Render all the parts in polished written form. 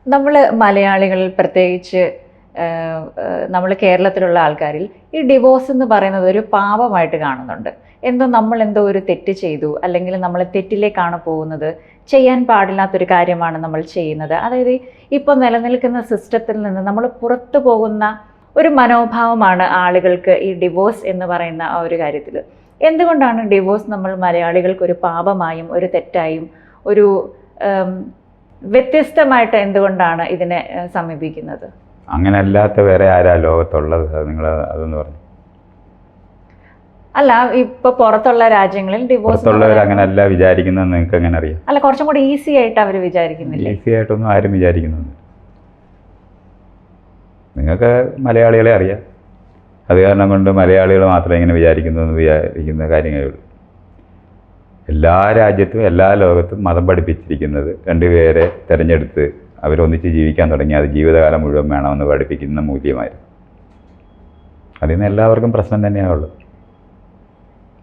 നമ്മൾ മലയാളികളിൽ പ്രത്യേകിച്ച് നമ്മൾ കേരളത്തിലുള്ള ആൾക്കാരിൽ ഈ ഡിവോഴ്സ് എന്ന് പറയുന്നത് ഒരു പാപമായിട്ട് കാണുന്നുണ്ട്. നമ്മളെന്തോ ഒരു തെറ്റ് ചെയ്തു, അല്ലെങ്കിൽ നമ്മൾ തെറ്റിലേക്കാണ് പോകുന്നത്, ചെയ്യാൻ പാടില്ലാത്തൊരു കാര്യമാണ് നമ്മൾ ചെയ്യുന്നത്. അതായത് ഇപ്പോൾ നിലനിൽക്കുന്ന സിസ്റ്റത്തിൽ നിന്ന് നമ്മൾ പുറത്തു പോകുന്ന ഒരു മനോഭാവമാണ് ആളുകൾക്ക് ഈ ഡിവോഴ്സ് എന്ന് പറയുന്ന ആ ഒരു കാര്യത്തിൽ. എന്തുകൊണ്ടാണ് ഡിവോഴ്സ് നമ്മൾ മലയാളികൾക്ക് ഒരു പാപമായും ഒരു തെറ്റായും ഒരു വ്യത്യസ്തമായിട്ട് എന്തുകൊണ്ടാണ് ഇതിനെ സമീപിക്കുന്നത്? അങ്ങനെ അല്ലാത്ത വേറെ ആരാ ലോകത്തുള്ളത്? നിങ്ങൾ അതെന്ന് പറഞ്ഞു. അല്ല, ഇപ്പൊ പുറത്തുള്ള രാജ്യങ്ങളിൽ ഡിവോഴ്സ് അങ്ങനെ അല്ല വിചാരിക്കുന്നത്. നിങ്ങൾക്ക് എങ്ങനെ അറിയാം? അല്ല, കുറച്ചും കൂടി ഈസി ആയിട്ട് അവർ വിചാരിക്കുന്നില്ല. ഈസി ആയിട്ടൊന്നും ആരും വിചാരിക്കുന്നുണ്ട്. നിങ്ങൾക്ക് മലയാളികളെ അറിയാം. അത് കാരണം കൊണ്ട് മലയാളികൾ മാത്രമേ ഇങ്ങനെ വിചാരിക്കുന്ന കാര്യങ്ങളേ ഉള്ളൂ. എല്ലാ രാജ്യത്തും എല്ലാ ലോകത്തും മതം പഠിപ്പിച്ചിരിക്കുന്നത് രണ്ടുപേരെ തിരഞ്ഞെടുത്ത് അവരൊന്നിച്ച് ജീവിക്കാൻ തുടങ്ങി അത് ജീവിതകാലം മുഴുവൻ വേണമെന്ന് പഠിപ്പിക്കുന്ന മൂല്യമായിരുന്നു. അതിൽ നിന്ന് എല്ലാവർക്കും പ്രശ്നം തന്നെയാണുള്ളൂ.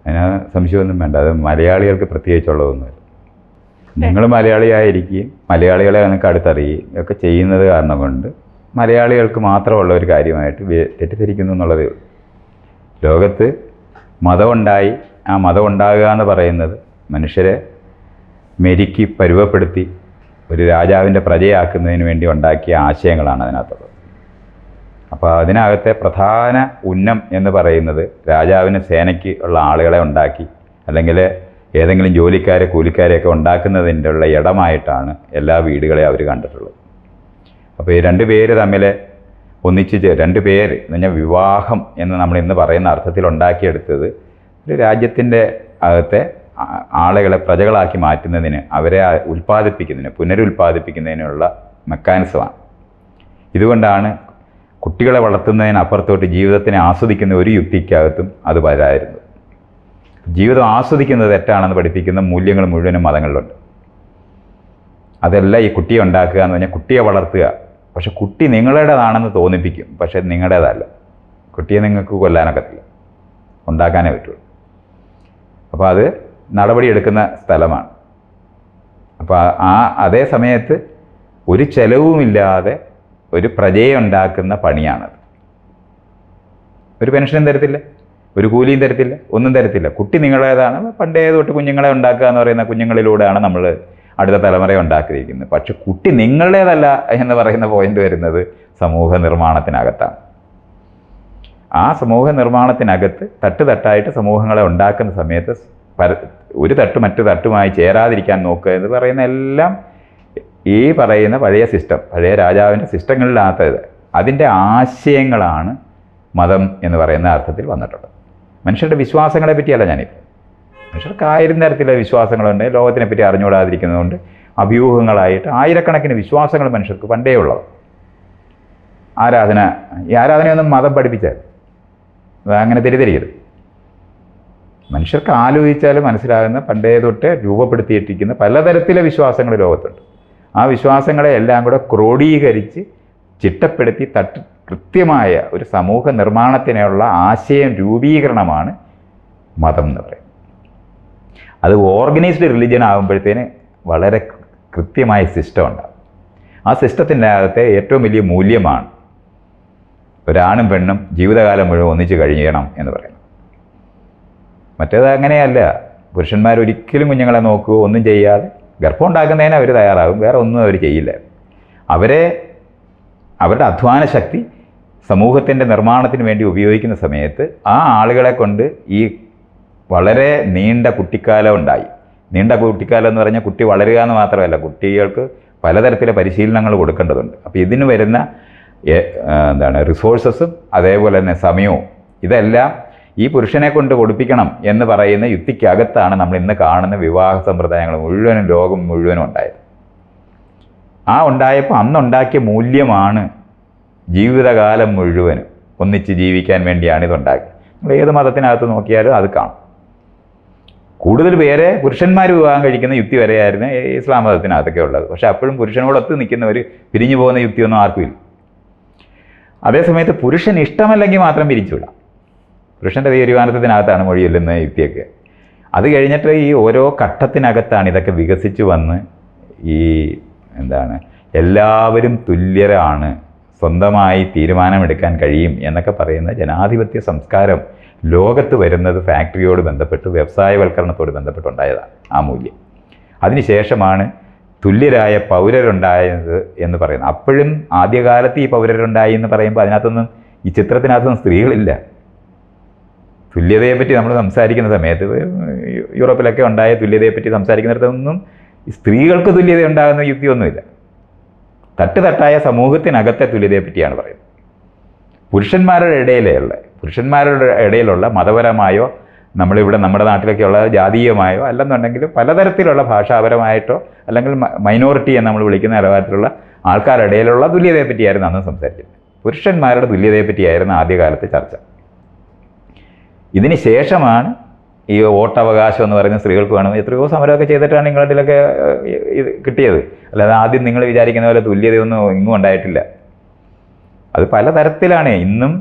അതിന് സംശയമൊന്നും വേണ്ട. അത് മലയാളികൾക്ക് പ്രത്യേകിച്ചുള്ളതൊന്നുമല്ല. നിങ്ങൾ മലയാളിയായിരിക്കുകയും മലയാളികളെ നിങ്ങൾക്ക് അടുത്തറിയുകയും ഒക്കെ ചെയ്യുന്നത് കാരണം കൊണ്ട് മലയാളികൾക്ക് മാത്രമുള്ള ഒരു കാര്യമായിട്ട് തെറ്റിദ്ധരിക്കുന്നു എന്നുള്ളതേ ഉള്ളൂ. ലോകത്ത് മതമുണ്ടായി, ആ മതം ഉണ്ടാകുക എന്ന് പറയുന്നത് മനുഷ്യരെ മെരുക്കി പരുവപ്പെടുത്തി ഒരു രാജാവിൻ്റെ പ്രജയാക്കുന്നതിന് വേണ്ടി ഉണ്ടാക്കിയ ആശയങ്ങളാണ് അതിനകത്തുള്ളത്. അപ്പോൾ അതിനകത്തെ പ്രധാന ഉന്നം എന്ന് പറയുന്നത് രാജാവിന് സേനയ്ക്ക് ഉള്ള ആളുകളെ ഉണ്ടാക്കി, അല്ലെങ്കിൽ ഏതെങ്കിലും ജോലിക്കാരെ കൂലിക്കാരെയൊക്കെ ഉണ്ടാക്കുന്നതിൻ്റെ ഉള്ള ഇടമായിട്ടാണ് എല്ലാ വീടുകളെയും അവർ കണ്ടിട്ടുള്ളത്. അപ്പോൾ ഈ രണ്ട് പേര് തമ്മിൽ ഒന്നിച്ച് രണ്ട് പേര് എന്ന് പറഞ്ഞാൽ വിവാഹം എന്ന് നമ്മൾ ഇന്ന് പറയുന്ന അർത്ഥത്തിൽ ഉണ്ടാക്കിയെടുത്തത് ഒരു രാജ്യത്തിൻ്റെ അകത്തെ ആളുകളെ പ്രജകളാക്കി മാറ്റുന്നതിന്, അവരെ ഉൽപ്പാദിപ്പിക്കുന്നതിന്, പുനരുൽപ്പാദിപ്പിക്കുന്നതിനുള്ള മെക്കാനിസമാണ്. ഇതുകൊണ്ടാണ് കുട്ടികളെ വളർത്തുന്നതിനപ്പുറത്തോട്ട് ജീവിതത്തിനെ ആസ്വദിക്കുന്ന ഒരു യുക്തിക്കകത്തും അത് വരായിരുന്നു. ജീവിതം ആസ്വദിക്കുന്നത് തെറ്റാണെന്ന് പഠിപ്പിക്കുന്ന മൂല്യങ്ങൾ മുഴുവനും മതങ്ങളിലുണ്ട്. അതെല്ലാം ഈ കുട്ടിയെ ഉണ്ടാക്കുക എന്ന് പറഞ്ഞാൽ കുട്ടിയെ വളർത്തുക. പക്ഷെ കുട്ടി നിങ്ങളുടേതാണെന്ന് തോന്നിപ്പിക്കും, പക്ഷെ നിങ്ങളുടേതല്ല. കുട്ടിയെ നിങ്ങൾക്ക് കൊല്ലാനൊക്കത്തില്ല, ഉണ്ടാക്കാനേ പറ്റുള്ളൂ. അപ്പോൾ അത് നടപടിയെടുക്കുന്ന സ്ഥലമാണ്. അപ്പോൾ അതേ സമയത്ത് ഒരു ചെലവുമില്ലാതെ ഒരു പ്രജയെ ഉണ്ടാക്കുന്ന പണിയാണത്. ഒരു പെൻഷനും തരത്തില്ല, ഒരു കൂലിയും തരത്തില്ല, ഒന്നും തരത്തില്ല. കുട്ടി നിങ്ങളുടേതാണ്. പണ്ടേ തൊട്ട് കുഞ്ഞുങ്ങളെ ഉണ്ടാക്കുക എന്ന് പറയുന്ന കുഞ്ഞുങ്ങളിലൂടെയാണ് നമ്മൾ അടുത്ത തലമുറയെ ഉണ്ടാക്കിയിരിക്കുന്നത്. പക്ഷെ കുട്ടി നിങ്ങളുടേതല്ല എന്ന് പറയുന്ന പോയിന്റ് വരുന്നത് സമൂഹ നിർമ്മാണത്തിനകത്താണ്. ആ സമൂഹ നിർമ്മാണത്തിനകത്ത് തട്ടായിട്ട് സമൂഹങ്ങളെ ഉണ്ടാക്കുന്ന സമയത്ത് ഒരു തട്ട് മറ്റു തട്ടുമായി ചേരാതിരിക്കാൻ നോക്കുക എന്ന് പറയുന്ന എല്ലാം ഈ പറയുന്ന പഴയ സിസ്റ്റം, പഴയ രാജാവിൻ്റെ സിസ്റ്റങ്ങളിനകത്തത് അതിൻ്റെ ആശയങ്ങളാണ് മതം എന്ന് പറയുന്ന അർത്ഥത്തിൽ വന്നിട്ടുള്ളത്. മനുഷ്യരുടെ വിശ്വാസങ്ങളെ പറ്റിയല്ല ഞാനിപ്പോൾ. മനുഷ്യർക്ക് ആയിരം തരത്തിലുള്ള വിശ്വാസങ്ങളുണ്ട്. ലോകത്തിനെ പറ്റി അറിഞ്ഞുകൂടാതിരിക്കുന്നതുകൊണ്ട് അഭ്യൂഹങ്ങളായിട്ട് ആയിരക്കണക്കിന് വിശ്വാസങ്ങൾ മനുഷ്യർക്ക് പണ്ടേ ഉള്ളത്. ഈ ആരാധനയൊന്നും മതം പഠിപ്പിച്ചാൽ അതങ്ങനെ തെറ്റിദ്ധരിക്കരുത്. മനുഷ്യർക്ക് ആലോചിച്ചാൽ മനസ്സിലാകുന്ന പണ്ടേ തൊട്ട് രൂപപ്പെടുത്തിയിട്ടിരിക്കുന്ന പലതരത്തിലെ വിശ്വാസങ്ങൾ ലോകത്തുണ്ട്. ആ വിശ്വാസങ്ങളെ എല്ലാം കൂടെ ക്രോഡീകരിച്ച് ചിട്ടപ്പെടുത്തി കൃത്യമായ ഒരു സമൂഹ നിർമ്മാണത്തിനുള്ള ആശയം രൂപീകരണമാണ് മതം എന്ന് പറയുന്നത്. അത് ഓർഗനൈസ്ഡ് റിലിജ്യൻ ആകുമ്പോഴത്തേന് വളരെ കൃത്യമായ സിസ്റ്റം ഉണ്ടാകും. ആ സിസ്റ്റത്തിൻ്റെ അകത്തെ ഏറ്റവും വലിയ മൂല്യമാണ് ഒരാണും പെണ്ണും ജീവിതകാലം മുഴുവൻ ഒന്നിച്ച് കഴിയണം എന്ന് പറയുന്നത്. മറ്റേത് അങ്ങനെയല്ല. പുരുഷന്മാർ ഒരിക്കലും കുഞ്ഞുങ്ങളെ നോക്കുകയോ ഒന്നും ചെയ്യാതെ ഗർഭം ഉണ്ടാക്കുന്നതിന് അവർ തയ്യാറാകും, വേറെ ഒന്നും അവർ ചെയ്യില്ല. അവരുടെ അധ്വാന ശക്തി സമൂഹത്തിൻ്റെ നിർമ്മാണത്തിന് വേണ്ടി ഉപയോഗിക്കുന്ന സമയത്ത് ആ ആളുകളെ കൊണ്ട് ഈ വളരെ നീണ്ട കുട്ടിക്കാലം ഉണ്ടായി. നീണ്ട കുട്ടിക്കാലം എന്ന് പറഞ്ഞാൽ കുട്ടി വളരുക എന്ന് മാത്രമല്ല, കുട്ടികൾക്ക് പലതരത്തിലെ പരിശീലനങ്ങൾ കൊടുക്കേണ്ടതുണ്ട്. അപ്പോൾ ഇതിന് വരുന്ന റിസോഴ്സസും അതേപോലെ തന്നെ സമയവും ഇതെല്ലാം ഈ പുരുഷനെ കൊണ്ട് കൊടുപ്പിക്കണം എന്ന് പറയുന്ന യുക്തിക്കകത്താണ് നമ്മൾ ഇന്ന് കാണുന്ന വിവാഹ സമ്പ്രദായങ്ങൾ മുഴുവനും ലോകം മുഴുവനും ഉണ്ടായത്. ഉണ്ടായപ്പോൾ അന്നുണ്ടാക്കിയ മൂല്യമാണ് ജീവിതകാലം മുഴുവനും ഒന്നിച്ച് ജീവിക്കാൻ വേണ്ടിയാണ് ഇതുണ്ടാക്കിയത്. നമ്മൾ ഏത് മതത്തിനകത്ത് നോക്കിയാലും അത് കാണും. കൂടുതൽ പേരെ പുരുഷന്മാർ വിവാഹം കഴിക്കുന്ന യുക്തി വരെയായിരുന്നു ഇസ്ലാം മതത്തിനകത്തൊക്കെ ഉള്ളത്. പക്ഷെ അപ്പോഴും പുരുഷനോടൊത്ത് നിൽക്കുന്നവർ പിരിഞ്ഞു പോകുന്ന യുക്തിയൊന്നും ആർക്കും ഇല്ല. അതേസമയത്ത് പുരുഷൻ ഇഷ്ടമല്ലെങ്കിൽ മാത്രം പിരിച്ചുവിടാം. പുരുഷൻ്റെ തീരുമാനത്തിനകത്താണ് മൊഴി ചൊല്ലുന്ന യുക്തിയൊക്കെ. അത് കഴിഞ്ഞിട്ട് ഈ ഓരോ ഘട്ടത്തിനകത്താണ് ഇതൊക്കെ വികസിച്ച് വന്ന് എല്ലാവരും തുല്യരാണ്, സ്വന്തമായി തീരുമാനമെടുക്കാൻ കഴിയും എന്നൊക്കെ പറയുന്ന ജനാധിപത്യ സംസ്കാരം ലോകത്ത് വരുന്നത് ഫാക്ടറിയോട് ബന്ധപ്പെട്ട് വ്യവസായവൽക്കരണത്തോട് ബന്ധപ്പെട്ടുണ്ടായതാണ് ആ മൂല്യം. അതിനുശേഷമാണ് തുല്യരായ പൗരരുണ്ടായത് എന്ന് പറയുന്നത്. അപ്പോഴും ആദ്യകാലത്ത് ഈ പൗരരുണ്ടായി എന്ന് പറയുമ്പോൾ അതിനകത്തൊന്നും, ഈ ചിത്രത്തിനകത്തൊന്നും സ്ത്രീകളില്ല. തുല്യതയെപ്പറ്റി നമ്മൾ സംസാരിക്കുന്ന സമയത്ത്, യൂറോപ്പിലൊക്കെ ഉണ്ടായ തുല്യതയെപ്പറ്റി സംസാരിക്കുന്നിടത്തൊന്നും സ്ത്രീകൾക്ക് തുല്യത ഉണ്ടാകുന്ന യുക്തിയൊന്നുമില്ല. തട്ടുതട്ടായ സമൂഹത്തിനകത്തെ തുല്യതയെപ്പറ്റിയാണ് പറയുന്നത്. പുരുഷന്മാരുടെ ഇടയിലുള്ള മതപരമായോ നമ്മളിവിടെ നമ്മുടെ നാട്ടിലൊക്കെയുള്ള ജാതീയമായോ അല്ലെന്നുണ്ടെങ്കിൽ പലതരത്തിലുള്ള ഭാഷാപരമായിട്ടോ അല്ലെങ്കിൽ മൈനോറിറ്റി എന്ന് നമ്മൾ വിളിക്കുന്ന നിലവാരത്തിലുള്ള ആൾക്കാരുടെ ഇടയിലുള്ള തുല്യതയെപ്പറ്റിയായിരുന്നു അന്ന് സംസാരിക്കുന്നത്. പുരുഷന്മാരുടെ തുല്യതയെപ്പറ്റിയായിരുന്നു ആദ്യകാലത്ത് ചർച്ച. ഇതിന് ശേഷമാണ് ഈ വോട്ടവകാശം എന്ന് പറയുന്ന സ്ത്രീകൾക്ക് വേണം. എത്രയോ സമരമൊക്കെ ചെയ്തിട്ടാണ് നിങ്ങളിതിലൊക്കെ ഇത് കിട്ടിയത്. അല്ലാതെ ആദ്യം നിങ്ങൾ വിചാരിക്കുന്ന പോലെ തുല്യതയൊന്നും ഇങ്ങും ഉണ്ടായിട്ടില്ല. അത് പലതരത്തിലാണ്. ഇന്നും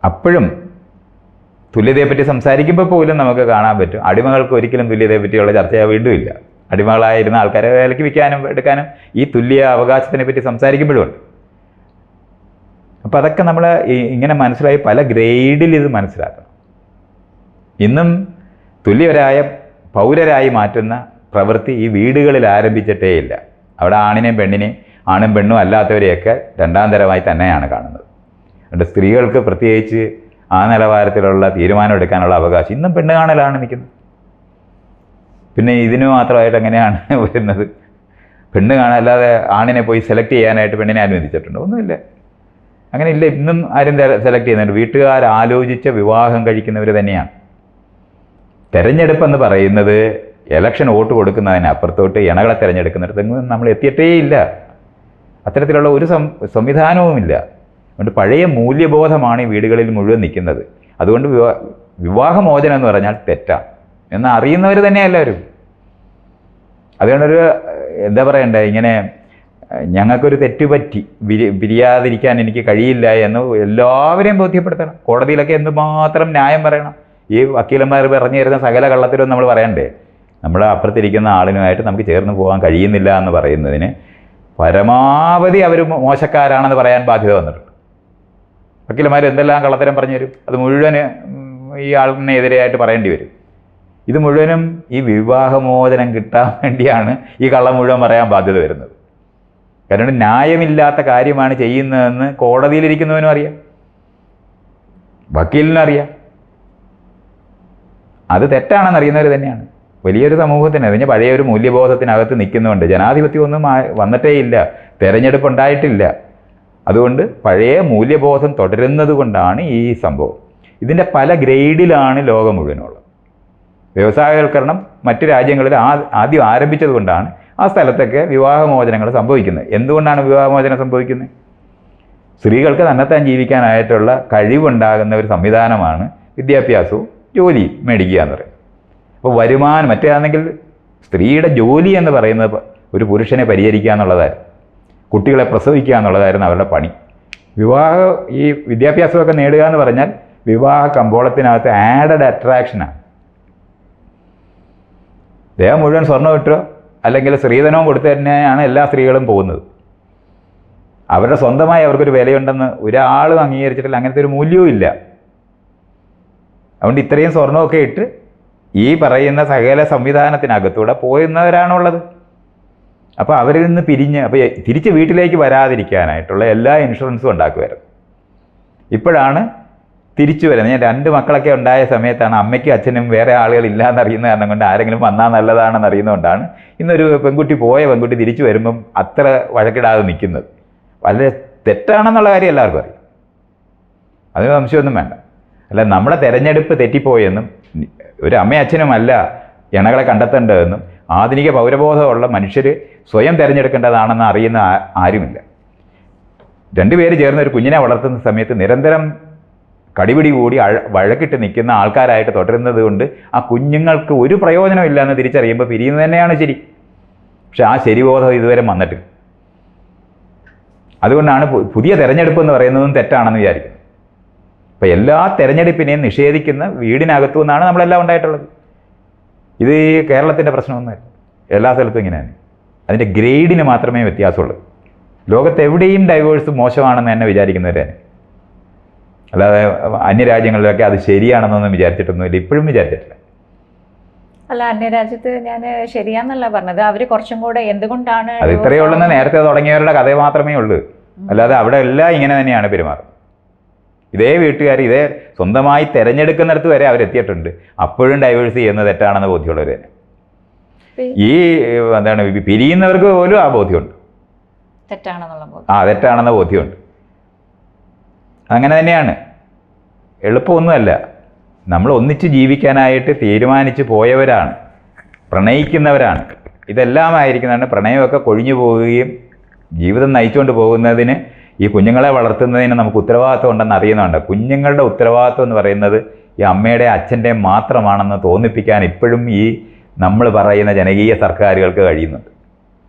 അപ്പോഴും തുല്യതയെപ്പറ്റി സംസാരിക്കുമ്പോൾ പോലും നമുക്ക് കാണാൻ പറ്റും അടിമകൾക്ക് ഒരിക്കലും തുല്യതയെപ്പറ്റിയുള്ള ചർച്ച വീണ്ടും ഇല്ല. അടിമകളായിരുന്ന ആൾക്കാരെ വിലക്ക് വിൽക്കാനും എടുക്കാനും ഈ തുല്യ അവകാശത്തിനെ പറ്റി സംസാരിക്കുമ്പോഴുമുണ്ട്. അപ്പോൾ അതൊക്കെ നമ്മൾ ഇങ്ങനെ മനസ്സിലായി പല ഗ്രേഡിൽ ഇത് മനസ്സിലാക്കണം. ഇന്നും തുല്യരായ പൗരരായി മാറ്റുന്ന പ്രവൃത്തി ഈ വീടുകളിൽ ആരംഭിച്ചിട്ടേ ഇല്ല. അവിടെ ആണിനെയും പെണ്ണിനെയും, ആണും പെണ്ണും അല്ലാത്തവരെയൊക്കെ രണ്ടാം തരമായി തന്നെയാണ് കാണുന്നത്. അതുകൊണ്ട് സ്ത്രീകൾക്ക് പ്രത്യേകിച്ച് ആ നിലവാരത്തിലുള്ള തീരുമാനം എടുക്കാനുള്ള അവകാശം ഇന്നും പെണ്ണ് കാണലാണ് നിൽക്കുന്നത്. പിന്നെ ഇതിന് മാത്രമായിട്ട് എങ്ങനെയാണ് വരുന്നത്? പെണ്ണ് കാണാൻ, അല്ലാതെ ആണിനെ പോയി സെലക്ട് ചെയ്യാനായിട്ട് പെണ്ണിനെ അനുവദിച്ചിട്ടുണ്ടോ? ഒന്നുമില്ല, അങ്ങനെ ഇല്ല. ഇന്നും ആരും സെലക്ട് ചെയ്യുന്നുണ്ട്. വീട്ടുകാർ ആലോചിച്ച വിവാഹം കഴിക്കുന്നവർ തന്നെയാണ്. തെരഞ്ഞെടുപ്പ് എന്ന് പറയുന്നത് ഇലക്ഷൻ വോട്ട് കൊടുക്കുന്നതിന് അപ്പുറത്തോട്ട് ഇണകളെ തിരഞ്ഞെടുക്കുന്നിടത്തെങ്കിലും നമ്മൾ എത്തിയിട്ടേ ഇല്ല. അത്തരത്തിലുള്ള ഒരു സംവിധാനവുമില്ല. അതുകൊണ്ട് പഴയ മൂല്യബോധമാണ് ഈ വീടുകളിൽ മുഴുവൻ നിൽക്കുന്നത്. അതുകൊണ്ട് വിവാഹമോചനം എന്ന് പറഞ്ഞാൽ തെറ്റാണ് എന്ന് അറിയുന്നവർ തന്നെ എല്ലാവരും. അതുകൊണ്ടൊരു എന്താ പറയണ്ടേ, ഇങ്ങനെ ഞങ്ങൾക്കൊരു തെറ്റുപറ്റി പിരിയാതിരിക്കാൻ എനിക്ക് കഴിയില്ല എന്ന് എല്ലാവരെയും ബോധ്യപ്പെടുത്തണം. കോടതിയിലൊക്കെ എന്തുമാത്രം ന്യായം പറയണം. ഈ വക്കീലന്മാർ പറഞ്ഞു തരുന്ന സകല കള്ളത്തിലും നമ്മൾ പറയണ്ടേ? നമ്മുടെ അപ്പുറത്തിരിക്കുന്ന ആളിനുമായിട്ട് നമുക്ക് ചേർന്ന് പോകാൻ കഴിയുന്നില്ല എന്ന് പറയുന്നതിന് പരമാവധി അവർ മോശക്കാരാണെന്ന് പറയാൻ ബാധ്യത വന്നിട്ടുണ്ട്. വക്കീലന്മാർ എന്തെല്ലാം കള്ളത്തരം പറഞ്ഞു തരും, അത് മുഴുവന് ഈ ആളിനെതിരെയായിട്ട് പറയേണ്ടി വരും. ഇത് മുഴുവനും ഈ വിവാഹമോചനം കിട്ടാൻ വേണ്ടിയാണ് ഈ കള്ളം മുഴുവൻ പറയാൻ ബാധ്യത വരുന്നത്. കാരണം ന്യായമില്ലാത്ത കാര്യമാണ് ചെയ്യുന്നതെന്ന് കോടതിയിലിരിക്കുന്നവനും അറിയാം, വക്കീലിനും അറിയാം. അത് തെറ്റാണെന്ന് അറിയുന്നവർ തന്നെയാണ്. വലിയൊരു സമൂഹത്തിന് അതിന് പഴയ ഒരു മൂല്യബോധത്തിനകത്ത് നിൽക്കുന്നുണ്ട്. ജനാധിപത്യം ഒന്നും വന്നിട്ടേ ഇല്ല, തെരഞ്ഞെടുപ്പ് ഉണ്ടായിട്ടില്ല. അതുകൊണ്ട് പഴയ മൂല്യബോധം തുടരുന്നത് കൊണ്ടാണ് ഈ സംഭവം. ഇതിൻ്റെ പല ഗ്രേഡിലാണ് ലോകം മുഴുവനുള്ളത്. വ്യവസായവൽക്കരണം മറ്റു രാജ്യങ്ങളിൽ ആദ്യം ആരംഭിച്ചത് കൊണ്ടാണ് ആ സ്ഥലത്തൊക്കെ വിവാഹമോചനങ്ങൾ സംഭവിക്കുന്നത്. എന്തുകൊണ്ടാണ് വിവാഹമോചനം സംഭവിക്കുന്നത്? സ്ത്രീകൾക്ക് തന്നെത്താൻ ജീവിക്കാനായിട്ടുള്ള കഴിവുണ്ടാകുന്ന ഒരു സംവിധാനമാണ് വിദ്യാഭ്യാസവും ജോലി മേടിക്കുക എന്ന് പറയുന്നത്. അപ്പോൾ വരുമാനം, മറ്റേതാണെങ്കിൽ സ്ത്രീയുടെ ജോലി എന്ന് പറയുന്നത് ഒരു പുരുഷനെ പരിചരിക്കുക എന്നുള്ളതായിരുന്നു, കുട്ടികളെ പ്രസവിക്കുക എന്നുള്ളതായിരുന്നു അവരുടെ പണി. ഈ വിദ്യാഭ്യാസമൊക്കെ നേടുക എന്ന് പറഞ്ഞാൽ വിവാഹ കമ്പോളത്തിനകത്ത് ആഡഡ് അട്രാക്ഷനാണ്. ദേഹം മുഴുവൻ സ്വർണ്ണം ഇട്ടോ അല്ലെങ്കിൽ സ്ത്രീധനവും കൊടുത്തു തന്നെയാണ് എല്ലാ സ്ത്രീകളും പോകുന്നത്. അവരുടെ സ്വന്തമായി അവർക്കൊരു വിലയുണ്ടെന്ന് ഒരാളും അംഗീകരിച്ചിട്ടില്ല. അങ്ങനത്തെ ഒരു മൂല്യവും ഇല്ല. അതുകൊണ്ട് ഇത്രയും സ്വർണ്ണമൊക്കെ ഇട്ട് ഈ പറയുന്ന സകല സംവിധാനത്തിനകത്തൂടെ പോയുന്നവരാണുള്ളത്. അപ്പോൾ അവരിൽ നിന്ന് പിരിഞ്ഞ്, അപ്പോൾ തിരിച്ച് വീട്ടിലേക്ക് വരാതിരിക്കാനായിട്ടുള്ള എല്ലാ ഇൻഷുറൻസും ഉണ്ടാക്കുമായിരുന്നു. ഇപ്പോഴാണ് തിരിച്ചു വരുന്നത്. ഞാൻ 2 മക്കളൊക്കെ ഉണ്ടായ സമയത്താണ് അമ്മയ്ക്കും അച്ഛനും വേറെ ആളുകളില്ല എന്നറിയുന്ന കാരണം കൊണ്ട് ആരെങ്കിലും വന്നാൽ നല്ലതാണെന്ന് അറിയുന്നതുകൊണ്ടാണ് ഇന്നൊരു പെൺകുട്ടി തിരിച്ചു വരുമ്പം അത്ര വഴക്കിടാതെ നിൽക്കുന്നത്. വളരെ തെറ്റാണെന്നുള്ള കാര്യം എല്ലാവർക്കും അറിയാം, അതിന് സംശയമൊന്നും വേണ്ട. അല്ല, നമ്മുടെ തെരഞ്ഞെടുപ്പ് തെറ്റിപ്പോയെന്നും ഒരു അമ്മയും അച്ഛനുമല്ല ഇണകളെ കണ്ടെത്തേണ്ടതെന്നും ആധുനിക പൗരബോധമുള്ള മനുഷ്യർ സ്വയം തിരഞ്ഞെടുക്കേണ്ടതാണെന്ന് അറിയുന്ന ആരുമില്ല. 2 പേര് ചേർന്ന് ഒരു കുഞ്ഞിനെ വളർത്തുന്ന സമയത്ത് നിരന്തരം കടിപിടി കൂടി വഴക്കിട്ട് നിൽക്കുന്ന ആൾക്കാരായിട്ട് തുടരുന്നത് കൊണ്ട് ആ കുഞ്ഞുങ്ങൾക്ക് ഒരു പ്രയോജനമില്ല എന്ന് തിരിച്ചറിയുമ്പോൾ പിരിയുന്നത് തന്നെയാണ് ശരി. പക്ഷെ ആ ശരിബോധം ഇതുവരെ വന്നിട്ടില്ല. അതുകൊണ്ടാണ് പുതിയ തെരഞ്ഞെടുപ്പ് എന്ന് പറയുന്നതും തെറ്റാണെന്ന് വിചാരിക്കുന്നത്. അപ്പോൾ എല്ലാ തെരഞ്ഞെടുപ്പിനെയും നിഷേധിക്കുന്ന വീടിനകത്തു നിന്നാണ് നമ്മളെല്ലാം ഉണ്ടായിട്ടുള്ളത്. ഇത് കേരളത്തിൻ്റെ പ്രശ്നമൊന്നുമല്ല, എല്ലാ സ്ഥലത്തും ഇങ്ങനെയാണ്. അതിൻ്റെ ഗ്രേഡിന് മാത്രമേ വ്യത്യാസമുള്ളൂ. ലോകത്ത് എവിടെയും ഡൈവേഴ്സ് മോശമാണെന്ന് തന്നെ വിചാരിക്കുന്നവരെ, അല്ലാതെ അന്യരാജ്യങ്ങളിലൊക്കെ അത് ശരിയാണെന്നൊന്നും വിചാരിച്ചിട്ടൊന്നുമില്ല, ഇപ്പോഴും വിചാരിച്ചിട്ടില്ല. അല്ല, അന്യരാജ്യത്ത് ഞാൻ ശരിയാന്നല്ല പറഞ്ഞത്, അവർ കുറച്ചും കൂടെ എന്തുകൊണ്ടാണ് അത് ഇത്രയേ ഉള്ളെന്ന് നേരത്തെ തുടങ്ങിയവരുടെ കഥ മാത്രമേ ഉള്ളൂ. അല്ലാതെ അവിടെ എല്ലാം ഇങ്ങനെ തന്നെയാണ് പെരുമാറുന്നത്. ഇതേ വീട്ടുകാർ ഇതേ സ്വന്തമായി തിരഞ്ഞെടുക്കുന്നിടത്ത് വരെ അവരെത്തിയിട്ടുണ്ട്. അപ്പോഴും ഡൈവേഴ്സ് ചെയ്യുന്നത് തെറ്റാണെന്ന് ബോധ്യമുള്ളവർ തന്നെ. ഈ എന്താണ് പിരിയുന്നവർക്ക് പോലും ആ ബോധ്യമുണ്ട്, തെറ്റാണെന്ന ബോധ്യമുണ്ട്. അങ്ങനെ തന്നെയാണ്. എളുപ്പമൊന്നുമല്ല. നമ്മൾ ഒന്നിച്ച് ജീവിക്കാനായിട്ട് തീരുമാനിച്ച് പോയവരാണ്, പ്രണയിക്കുന്നവരാണ്. ഇതെല്ലാമായിരിക്കുന്നതാണ് പ്രണയമൊക്കെ കൊഴിഞ്ഞു പോവുകയും ജീവിതം നയിച്ചുകൊണ്ട് പോകുന്നതിന്, ഈ കുഞ്ഞുങ്ങളെ വളർത്തുന്നതിന് നമുക്ക് ഉത്തരവാദിത്വം ഉണ്ടെന്ന് അറിയുന്നുണ്ട്. കുഞ്ഞുങ്ങളുടെ ഉത്തരവാദിത്വം എന്ന് പറയുന്നത് ഈ അമ്മയുടെയും അച്ഛൻ്റെയും മാത്രമാണെന്ന് തോന്നിപ്പിക്കാൻ ഇപ്പോഴും ഈ നമ്മൾ പറയുന്ന ജനകീയ സർക്കാരുകൾക്ക് കഴിയുന്നുണ്ട്.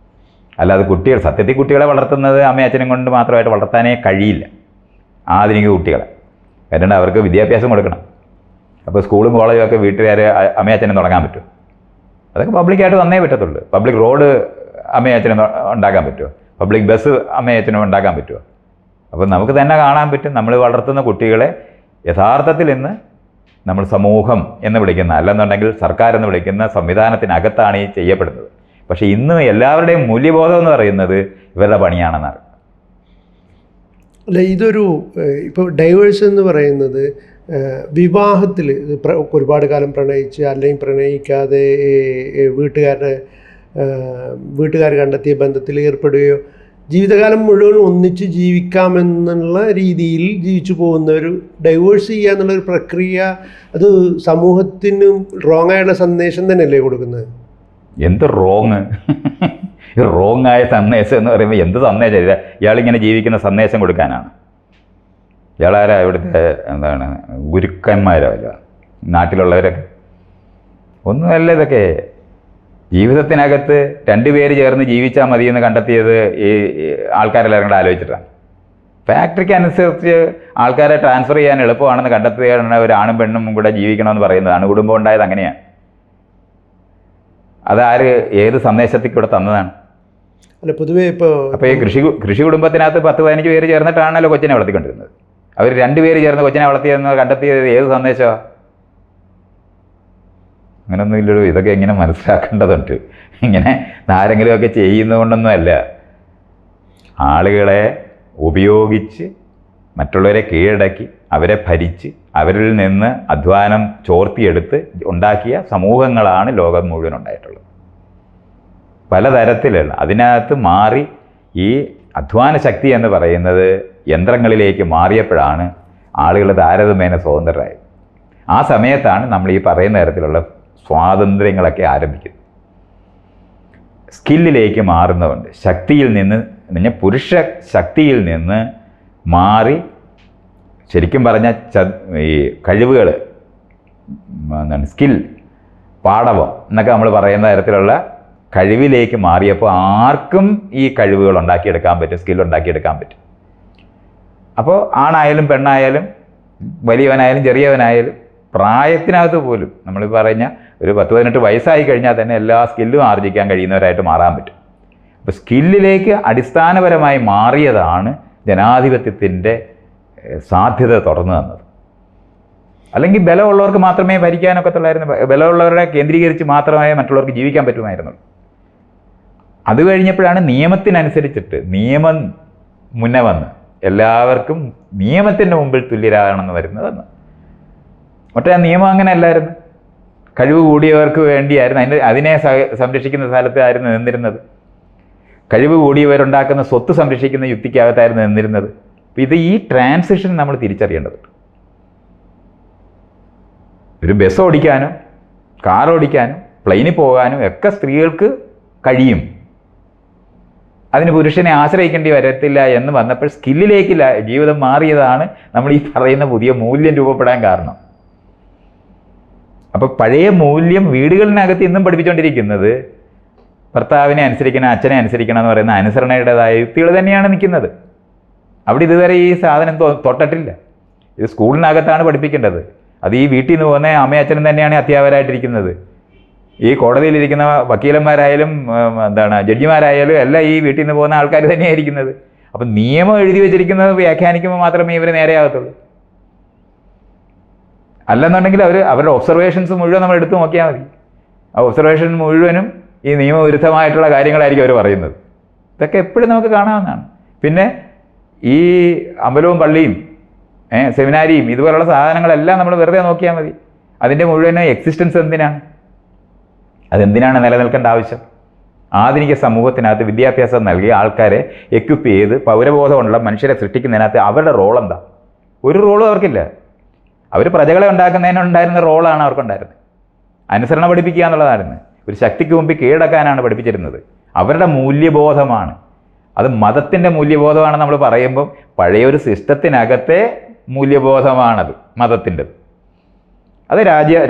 അല്ലാതെ സത്യത്തിൽ കുട്ടികളെ വളർത്തുന്നത് അമ്മയും അച്ഛനും കൊണ്ട് മാത്രമായിട്ട് വളർത്താനേ കഴിയില്ല, ആധുനിക കുട്ടികളെ. കാരണം അവർക്ക് വിദ്യാഭ്യാസം കൊടുക്കണം. അപ്പോൾ സ്കൂളും കോളേജും ഒക്കെ വീട്ടുകാരെ അമ്മയും അച്ഛനും തുടങ്ങാൻ പറ്റും. അതൊക്കെ പബ്ലിക്കായിട്ട് വന്നേ പറ്റത്തുള്ളൂ. പബ്ലിക് റോഡ് അമ്മയും അച്ഛനും ഉണ്ടാക്കാൻ പറ്റുമോ? പബ്ലിക് ബസ് അമ്മയും അച്ഛനും ഉണ്ടാക്കാൻ പറ്റുമോ? അപ്പോൾ നമുക്ക് തന്നെ കാണാൻ പറ്റും, നമ്മൾ വളർത്തുന്ന കുട്ടികളെ യഥാർത്ഥത്തിൽ ഇന്ന് നമ്മൾ സമൂഹം എന്ന് വിളിക്കുന്ന, അല്ലെന്നുണ്ടെങ്കിൽ സർക്കാർ എന്ന് വിളിക്കുന്ന സംവിധാനത്തിനകത്താണ് ഈ ചെയ്യപ്പെടുന്നത്. പക്ഷേ ഇന്ന് എല്ലാവരുടെയും മൂല്യബോധം എന്ന് പറയുന്നത് ഇവരുടെ പണിയാണെന്നാണ്. അല്ല, ഇതൊരു ഇപ്പോൾ ഡൈവേഴ്സ് എന്ന് പറയുന്നത് വിവാഹത്തിൽ ഒരുപാട് കാലം പ്രണയിച്ച് അല്ലെങ്കിൽ പ്രണയിക്കാതെ വീട്ടുകാർ കണ്ടെത്തിയ ബന്ധത്തിൽ ഏർപ്പെടുകയോ ജീവിതകാലം മുഴുവൻ ഒന്നിച്ച് ജീവിക്കാമെന്നുള്ള രീതിയിൽ ജീവിച്ചു പോകുന്നവർ ഡൈവേഴ്സ് ചെയ്യുക എന്നുള്ളൊരു പ്രക്രിയ, അത് സമൂഹത്തിന് റോങ് ആയുള്ള സന്ദേശം തന്നെയല്ലേ കൊടുക്കുന്നത്? എന്ത് റോങ് ആയ സന്ദേശം എന്ന് പറയുമ്പോൾ എന്ത് സന്ദേശം? ഇയാളിങ്ങനെ ജീവിക്കുന്ന സന്ദേശം കൊടുക്കാനാണ്. ഇയാളാരാ ഇവിടുത്തെ എന്താണ് ഗുരുക്കന്മാരല്ല നാട്ടിലുള്ളവരൊക്കെ? ഒന്നുമല്ല. ഇതൊക്കെ ജീവിതത്തിനകത്ത് രണ്ടുപേര് ചേർന്ന് ജീവിച്ചാൽ മതിയെന്ന് കണ്ടെത്തിയത് ഈ ആൾക്കാരെല്ലാവരും കൂടെ ആലോചിച്ചിട്ടാണ്. ഫാക്ടറിക്ക് അനുസരിച്ച് ആൾക്കാരെ ട്രാൻസ്ഫർ ചെയ്യാൻ എളുപ്പമാണെന്ന് കണ്ടെത്തുകയാണ് ഒരു ആണും പെണ്ണും കൂടെ ജീവിക്കണമെന്ന് പറയുന്നതാണ്. കുടുംബം ഉണ്ടായത് അങ്ങനെയാണ്. അതാര് ഏത് സന്ദേശത്തിൽ കൂടെ തന്നതാണ്? അല്ല, പൊതുവേ അപ്പോൾ ഈ കൃഷി കുടുംബത്തിനകത്ത് 10-15 പേര് ചേർന്നിട്ടാണല്ലോ കൊച്ചിനെ വളർത്തിക്കൊണ്ടിരുന്നത്. അവർ 2 പേര് ചേർന്ന് കൊച്ചിനെ വളർത്തിയെന്ന് കണ്ടെത്തിയത് ഏത് സന്ദേശമാണ്? അങ്ങനെയൊന്നും ഇല്ലല്ലോ. ഇതൊക്കെ ഇങ്ങനെ മനസ്സിലാക്കേണ്ടതുണ്ട്. ഇങ്ങനെ ആരെങ്കിലുമൊക്കെ ചെയ്യുന്നതുകൊണ്ടൊന്നുമല്ല. ആളുകളെ ഉപയോഗിച്ച് മറ്റുള്ളവരെ കീഴടക്കി അവരെ ഭരിച്ച് അവരിൽ നിന്ന് അധ്വാനം ചോർത്തിയെടുത്ത് ഉണ്ടാക്കിയ സമൂഹങ്ങളാണ് ലോകം മുഴുവൻ ഉണ്ടായിട്ടുള്ളത്. പലതരത്തിലുള്ള അതിനകത്ത് മാറി ഈ അധ്വാന ശക്തി എന്ന് പറയുന്നത് യന്ത്രങ്ങളിലേക്ക് മാറിയപ്പോഴാണ് ആളുകൾ താരതമ്യേന സ്വതന്ത്രരായത്. ആ സമയത്താണ് നമ്മൾ ഈ പറയുന്ന തരത്തിലുള്ള സ്വാതന്ത്ര്യങ്ങളൊക്കെ ആരംഭിക്കുന്നത്. സ്കില്ലിലേക്ക് മാറുന്നതുകൊണ്ട് ശക്തിയിൽ നിന്ന് പുരുഷ ശക്തിയിൽ നിന്ന് മാറി ശരിക്കും പറഞ്ഞാൽ ഈ കഴിവുകൾ എന്താണ് സ്കിൽ പാടവം എന്നൊക്കെ നമ്മൾ പറയുന്ന തരത്തിലുള്ള കഴിവിലേക്ക് മാറിയപ്പോൾ ആർക്കും ഈ കഴിവുകൾ ഉണ്ടാക്കിയെടുക്കാൻ പറ്റും, സ്കിൽ ഉണ്ടാക്കിയെടുക്കാൻ പറ്റും. അപ്പോൾ ആണായാലും പെണ്ണായാലും വലിയവനായാലും ചെറിയവനായാലും പ്രായത്തിനകത്ത് പോലും നമ്മൾ പറഞ്ഞ ഒരു 10-18 വയസ്സായി കഴിഞ്ഞാൽ തന്നെ എല്ലാ സ്കില്ലും ആർജിക്കാൻ കഴിയുന്നവരായിട്ട് മാറാൻ പറ്റും. അപ്പോൾ സ്കില്ലിലേക്ക് അടിസ്ഥാനപരമായി മാറിയതാണ് ജനാധിപത്യത്തിൻ്റെ സാധ്യത തുറന്നു തന്നത്. അല്ലെങ്കിൽ ബലമുള്ളവർക്ക് മാത്രമേ ഭരിക്കാനൊക്കത്തുള്ളായിരുന്നു. ബലമുള്ളവരെ കേന്ദ്രീകരിച്ച് മാത്രമേ മറ്റുള്ളവർക്ക് ജീവിക്കാൻ പറ്റുമായിരുന്നുള്ളൂ. അത് കഴിഞ്ഞപ്പോഴാണ് നിയമത്തിനനുസരിച്ചിട്ട് നിയമം മുന്നേ വന്ന് എല്ലാവർക്കും നിയമത്തിൻ്റെ മുമ്പിൽ തുല്യരാകണമെന്ന് വരുന്നതെന്ന്. മറ്റേ ആ നിയമം അങ്ങനെ അല്ലായിരുന്നു. കഴിവ് കൂടിയവർക്ക് വേണ്ടിയായിരുന്നു. അതിനെ സംരക്ഷിക്കുന്ന സ്ഥലത്തായിരുന്നു നിന്നിരുന്നത്. കഴിവ് കൂടിയവരുണ്ടാക്കുന്ന സ്വത്ത് സംരക്ഷിക്കുന്ന യുക്തിക്കകത്തായിരുന്നു നിന്നിരുന്നത്. അപ്പോൾ ഇത് ഈ ട്രാൻസിഷൻ നമ്മൾ തിരിച്ചറിയേണ്ടതുണ്ട്. ഒരു ബസ് ഓടിക്കാനും കാർ ഓടിക്കാനും പ്ലെയിനിൽ പോകാനും ഒക്കെ സ്ത്രീകൾക്ക് കഴിയും. അതിന് പുരുഷനെ ആശ്രയിക്കേണ്ടി വരത്തില്ല എന്ന് വന്നപ്പോൾ സ്കില്ലിലേക്ക് ജീവിതം മാറിയതാണ് നമ്മൾ ഈ പറയുന്ന പുതിയ മൂല്യം രൂപപ്പെടാൻ കാരണം. അപ്പോൾ പഴയ മൂല്യം വീടുകളിനകത്ത് ഇന്നും പഠിപ്പിച്ചുകൊണ്ടിരിക്കുന്നത് ഭർത്താവിനെ അനുസരിക്കണം, അച്ഛനെ അനുസരിക്കണം എന്ന് പറയുന്ന അനുസരണയുടേതായ യുക്തികൾ തന്നെയാണ് നിൽക്കുന്നത്. അവിടെ ഇതുവരെ ഈ സാധനം തൊട്ടിട്ടില്ല. ഇത് സ്കൂളിനകത്താണ് പഠിപ്പിക്കേണ്ടത്. അത് ഈ വീട്ടിൽ നിന്ന് പോകുന്ന അമ്മയും അച്ഛനും തന്നെയാണ് അധ്യാപകരായിട്ടിരിക്കുന്നത്. ഈ കോടതിയിലിരിക്കുന്ന വക്കീലന്മാരായാലും എന്താണ് ജഡ്ജിമാരായാലും എല്ലാം ഈ വീട്ടിൽ നിന്ന് പോകുന്ന ആൾക്കാർ തന്നെയായിരിക്കുന്നത്. അപ്പം നിയമം എഴുതി വെച്ചിരിക്കുന്നത് വ്യാഖ്യാനിക്കുമ്പോൾ മാത്രമേ ഇവർ നേരെയാകത്തുള്ളൂ. അല്ലെന്നുണ്ടെങ്കിൽ അവരുടെ ഒബ്സർവേഷൻസ് മുഴുവൻ നമ്മൾ എടുത്തു നോക്കിയാൽ മതി. ആ ഒബ്സർവേഷൻ മുഴുവനും ഈ നിയമവിരുദ്ധമായിട്ടുള്ള കാര്യങ്ങളായിരിക്കും അവർ പറയുന്നത്. ഇതൊക്കെ എപ്പോഴും നമുക്ക് കാണാവുന്നതാണ്. പിന്നെ ഈ അമ്പലവും പള്ളിയും സെമിനാരിയും ഇതുപോലുള്ള സാധനങ്ങളെല്ലാം നമ്മൾ വെറുതെ നോക്കിയാൽ മതി. അതിൻ്റെ മുഴുവൻ എക്സിസ്റ്റൻസ് എന്തിനാണ്? അതെന്തിനാണ് നിലനിൽക്കേണ്ട ആവശ്യം? ആധുനിക സമൂഹത്തിനകത്ത് വിദ്യാഭ്യാസം നൽകി ആൾക്കാരെ എക്വിപ്പ് ചെയ്ത് പൗരബോധമുള്ള മനുഷ്യരെ സൃഷ്ടിക്കുന്നതിനകത്ത് അവരുടെ റോൾ എന്താ? ഒരു റോളും അവർക്കില്ല. അവർ പ്രജകളെ ഉണ്ടാക്കുന്നതിനുണ്ടായിരുന്ന റോളാണ് അവർക്കുണ്ടായിരുന്നത്. അനുസരണ പഠിപ്പിക്കുക എന്നുള്ളതായിരുന്നു. ഒരു ശക്തിക്ക് മുമ്പിൽ കീഴടക്കാനാണ് പഠിപ്പിച്ചിരുന്നത്. അവരുടെ മൂല്യബോധമാണ് അത്. മതത്തിൻ്റെ മൂല്യബോധമാണ് നമ്മൾ പറയുമ്പം പഴയൊരു സിസ്റ്റത്തിനകത്തെ മൂല്യബോധമാണത് മതത്തിൻ്റെത്. അത്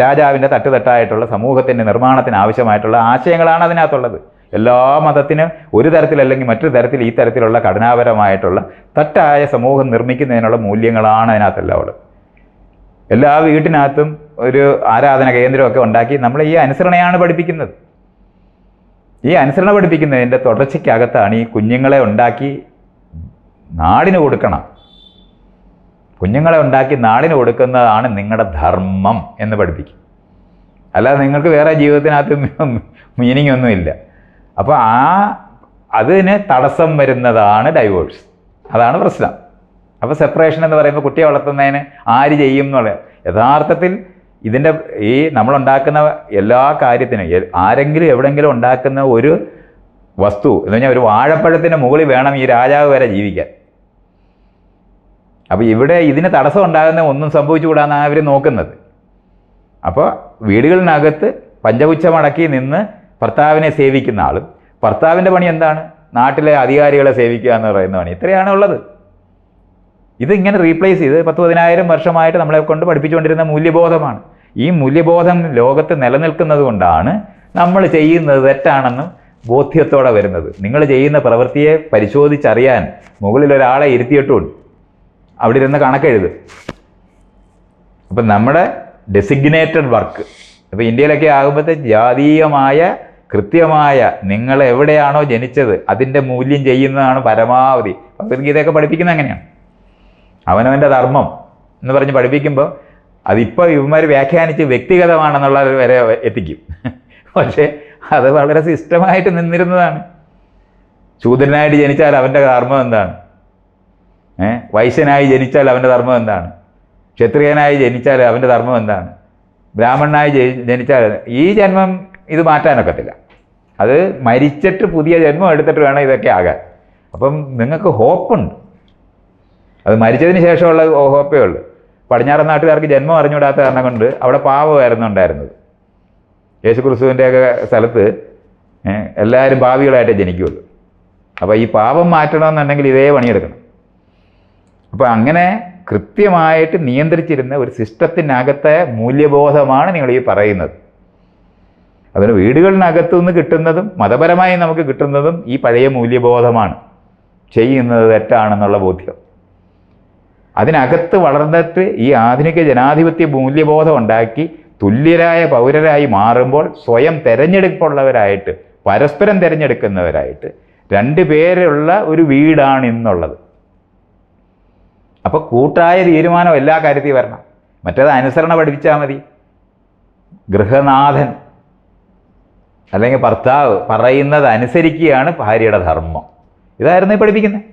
രാജാവിൻ്റെ തട്ടുതട്ടായിട്ടുള്ള സമൂഹത്തിൻ്റെ നിർമ്മാണത്തിന് ആവശ്യമായിട്ടുള്ള ആശയങ്ങളാണ് അതിനകത്തുള്ളത്. എല്ലാ മതത്തിനും ഒരു തരത്തിലല്ലെങ്കിൽ മറ്റൊരു തരത്തിൽ ഈ തരത്തിലുള്ള ഘടനാപരമായിട്ടുള്ള തെറ്റായ സമൂഹം നിർമ്മിക്കുന്നതിനുള്ള മൂല്യങ്ങളാണ് അതിനകത്തെല്ലാം ഉള്ളത്. എല്ലാ വീട്ടിനകത്തും ഒരു ആരാധന കേന്ദ്രമൊക്കെ ഉണ്ടാക്കി നമ്മൾ ഈ അനുസരണയാണ് പഠിപ്പിക്കുന്നത്. ഈ അനുസരണ പഠിപ്പിക്കുന്നതിൻ്റെ തുടർച്ചയ്ക്കകത്താണ് ഈ കുഞ്ഞുങ്ങളെ ഉണ്ടാക്കി നാടിന് കൊടുക്കണം. കുഞ്ഞുങ്ങളെ ഉണ്ടാക്കി നാടിന് കൊടുക്കുന്നതാണ് നിങ്ങളുടെ ധർമ്മം എന്ന് പഠിപ്പിക്കും. അല്ലാതെ നിങ്ങൾക്ക് വേറെ ജീവിതത്തിനകത്ത് മീനിങ് ഒന്നുമില്ല. അപ്പോൾ അതിന് തടസ്സം വരുന്നതാണ് ഡൈവേഴ്സ്. അതാണ് പ്രശ്നം. അപ്പോൾ സെപ്പറേഷൻ എന്ന് പറയുമ്പോൾ കുട്ടിയെ വളർത്തുന്നതിന് ആര് ചെയ്യും എന്നുള്ള യഥാർത്ഥത്തിൽ ഇതിൻ്റെ ഈ നമ്മളുണ്ടാക്കുന്ന എല്ലാ കാര്യത്തിനും ആരെങ്കിലും എവിടെയെങ്കിലും ഉണ്ടാക്കുന്ന ഒരു വസ്തു എന്ന് പറഞ്ഞാൽ ഒരു വാഴപ്പഴത്തിൻ്റെ മുകളിൽ വേണം ഈ രാജാവ് വരെ ജീവിക്കാൻ. അപ്പോൾ ഇവിടെ ഇതിന് തടസ്സം ഉണ്ടാകുന്ന ഒന്നും സംഭവിച്ചുകൂടാന്നാണ് അവർ നോക്കുന്നത്. അപ്പോൾ വീടുകളിനകത്ത് പഞ്ചപുച്ഛമടക്കി നിന്ന് ഭർത്താവിനെ സേവിക്കുന്ന ആളും ഭർത്താവിൻ്റെ പണി എന്താണ്? നാട്ടിലെ അധികാരികളെ സേവിക്കുക എന്ന് പറയുന്ന പണി. ഇത്രയാണ് ഉള്ളത്. ഇതിങ്ങനെ റീപ്ലേസ് ചെയ്ത് 10,000 വർഷമായിട്ട് നമ്മളെ കൊണ്ട് പഠിപ്പിച്ചുകൊണ്ടിരുന്ന മൂല്യബോധമാണ്. ഈ മൂല്യബോധം ലോകത്ത് നിലനിൽക്കുന്നത് കൊണ്ടാണ് നമ്മൾ ചെയ്യുന്നത് തെറ്റാണെന്ന് ബോധ്യത്തോടെ വരുന്നത്. നിങ്ങൾ ചെയ്യുന്ന പ്രവൃത്തിയെ പരിശോധിച്ചറിയാൻ മുകളിൽ ഒരാളെ ഇരുത്തിയിട്ടുമുണ്ട്. അവിടെ ഇരുന്ന് കണക്കെഴുതും. അപ്പം നമ്മുടെ ഡെസിഗ്നേറ്റഡ് വർക്ക് ഇപ്പോൾ ഇന്ത്യയിലൊക്കെ ആകുമ്പോഴത്തെ ജാതീയമായ കൃത്യമായ നിങ്ങൾ എവിടെയാണോ ജനിച്ചത് അതിൻ്റെ മൂല്യം ചെയ്യുന്നതാണ് പരമാവധി. ഭഗവത്ഗീതയൊക്കെ പഠിപ്പിക്കുന്നത് അങ്ങനെയാണ്. അവനവൻ്റെ ധർമ്മം എന്ന് പറഞ്ഞ് പഠിപ്പിക്കുമ്പോൾ അതിപ്പോൾ ഇവന്മാർ വ്യാഖ്യാനിച്ച് വ്യക്തിഗതമാണെന്നുള്ളത് വരെ എത്തിക്കും. പക്ഷേ അത് വളരെ സിസ്റ്റമായിട്ട് നിന്നിരുന്നതാണ്. ശൂദ്രനായിട്ട് ജനിച്ചാൽ അവൻ്റെ ധർമ്മം എന്താണ്? വൈശ്യനായി ജനിച്ചാൽ അവൻ്റെ ധർമ്മം എന്താണ്? ക്ഷത്രിയനായി ജനിച്ചാൽ അവൻ്റെ ധർമ്മം എന്താണ്? ബ്രാഹ്മണനായി ജനിച്ചാൽ ഈ ജന്മം ഇത് മാറ്റാനൊക്കത്തില്ല. അത് മരിച്ചിട്ട് പുതിയ ജന്മം എടുത്തിട്ട് വേണം ഇതൊക്കെ ആകാൻ. അപ്പം നിങ്ങൾക്ക് ഹോപ്പുണ്ട്. അത് മരിച്ചതിന് ശേഷമുള്ള ഹോപ്പേ ഉള്ളൂ. പടിഞ്ഞാറൻ നാട്ടുകാർക്ക് ജന്മം അറിഞ്ഞുകൂടാത്ത കാരണം കൊണ്ട് അവിടെ പാവമായിരുന്നു ഉണ്ടായിരുന്നത്. യേശുക്രിസ്തുവിൻ്റെയൊക്കെ സ്ഥലത്ത് എല്ലാവരും ഭാവികളായിട്ടേ ജനിക്കുകയുള്ളൂ. അപ്പോൾ ഈ പാപം മാറ്റണമെന്നുണ്ടെങ്കിൽ ഇതേ പണിയെടുക്കണം. അപ്പോൾ അങ്ങനെ കൃത്യമായിട്ട് നിയന്ത്രിച്ചിരുന്ന ഒരു സിസ്റ്റത്തിനകത്തെ മൂല്യബോധമാണ് നിങ്ങൾ ഈ പറയുന്നത്. അതിന് വീടുകളിനകത്തു നിന്ന് കിട്ടുന്നതും മതപരമായി നമുക്ക് കിട്ടുന്നതും ഈ പഴയ മൂല്യബോധമാണ്. ചെയ്യുന്നത് തെറ്റാണെന്നുള്ള ബോധ്യം. അതിനകത്ത് വളർന്നിട്ട് ഈ ആധുനിക ജനാധിപത്യ മൂല്യബോധം ഉണ്ടാക്കി തുല്യരായ പൗരരായി മാറുമ്പോൾ സ്വയം തിരഞ്ഞെടുപ്പുള്ളവരായിട്ട് പരസ്പരം തിരഞ്ഞെടുക്കുന്നവരായിട്ട് 2 പേരുള്ള ഒരു വീടാണ് ഇന്നുള്ളത്. അപ്പോൾ കൂട്ടായ തീരുമാനം എല്ലാ കാര്യത്തിൽ വരണം. മറ്റേത് അനുസരണ പഠിപ്പിച്ചാൽ മതി. ഗൃഹനാഥൻ അല്ലെങ്കിൽ ഭർത്താവ് പറയുന്നത് അനുസരിക്കുകയാണ് ഭാര്യയുടെ ധർമ്മം. ഇതായിരുന്നു പഠിപ്പിക്കുന്നത്.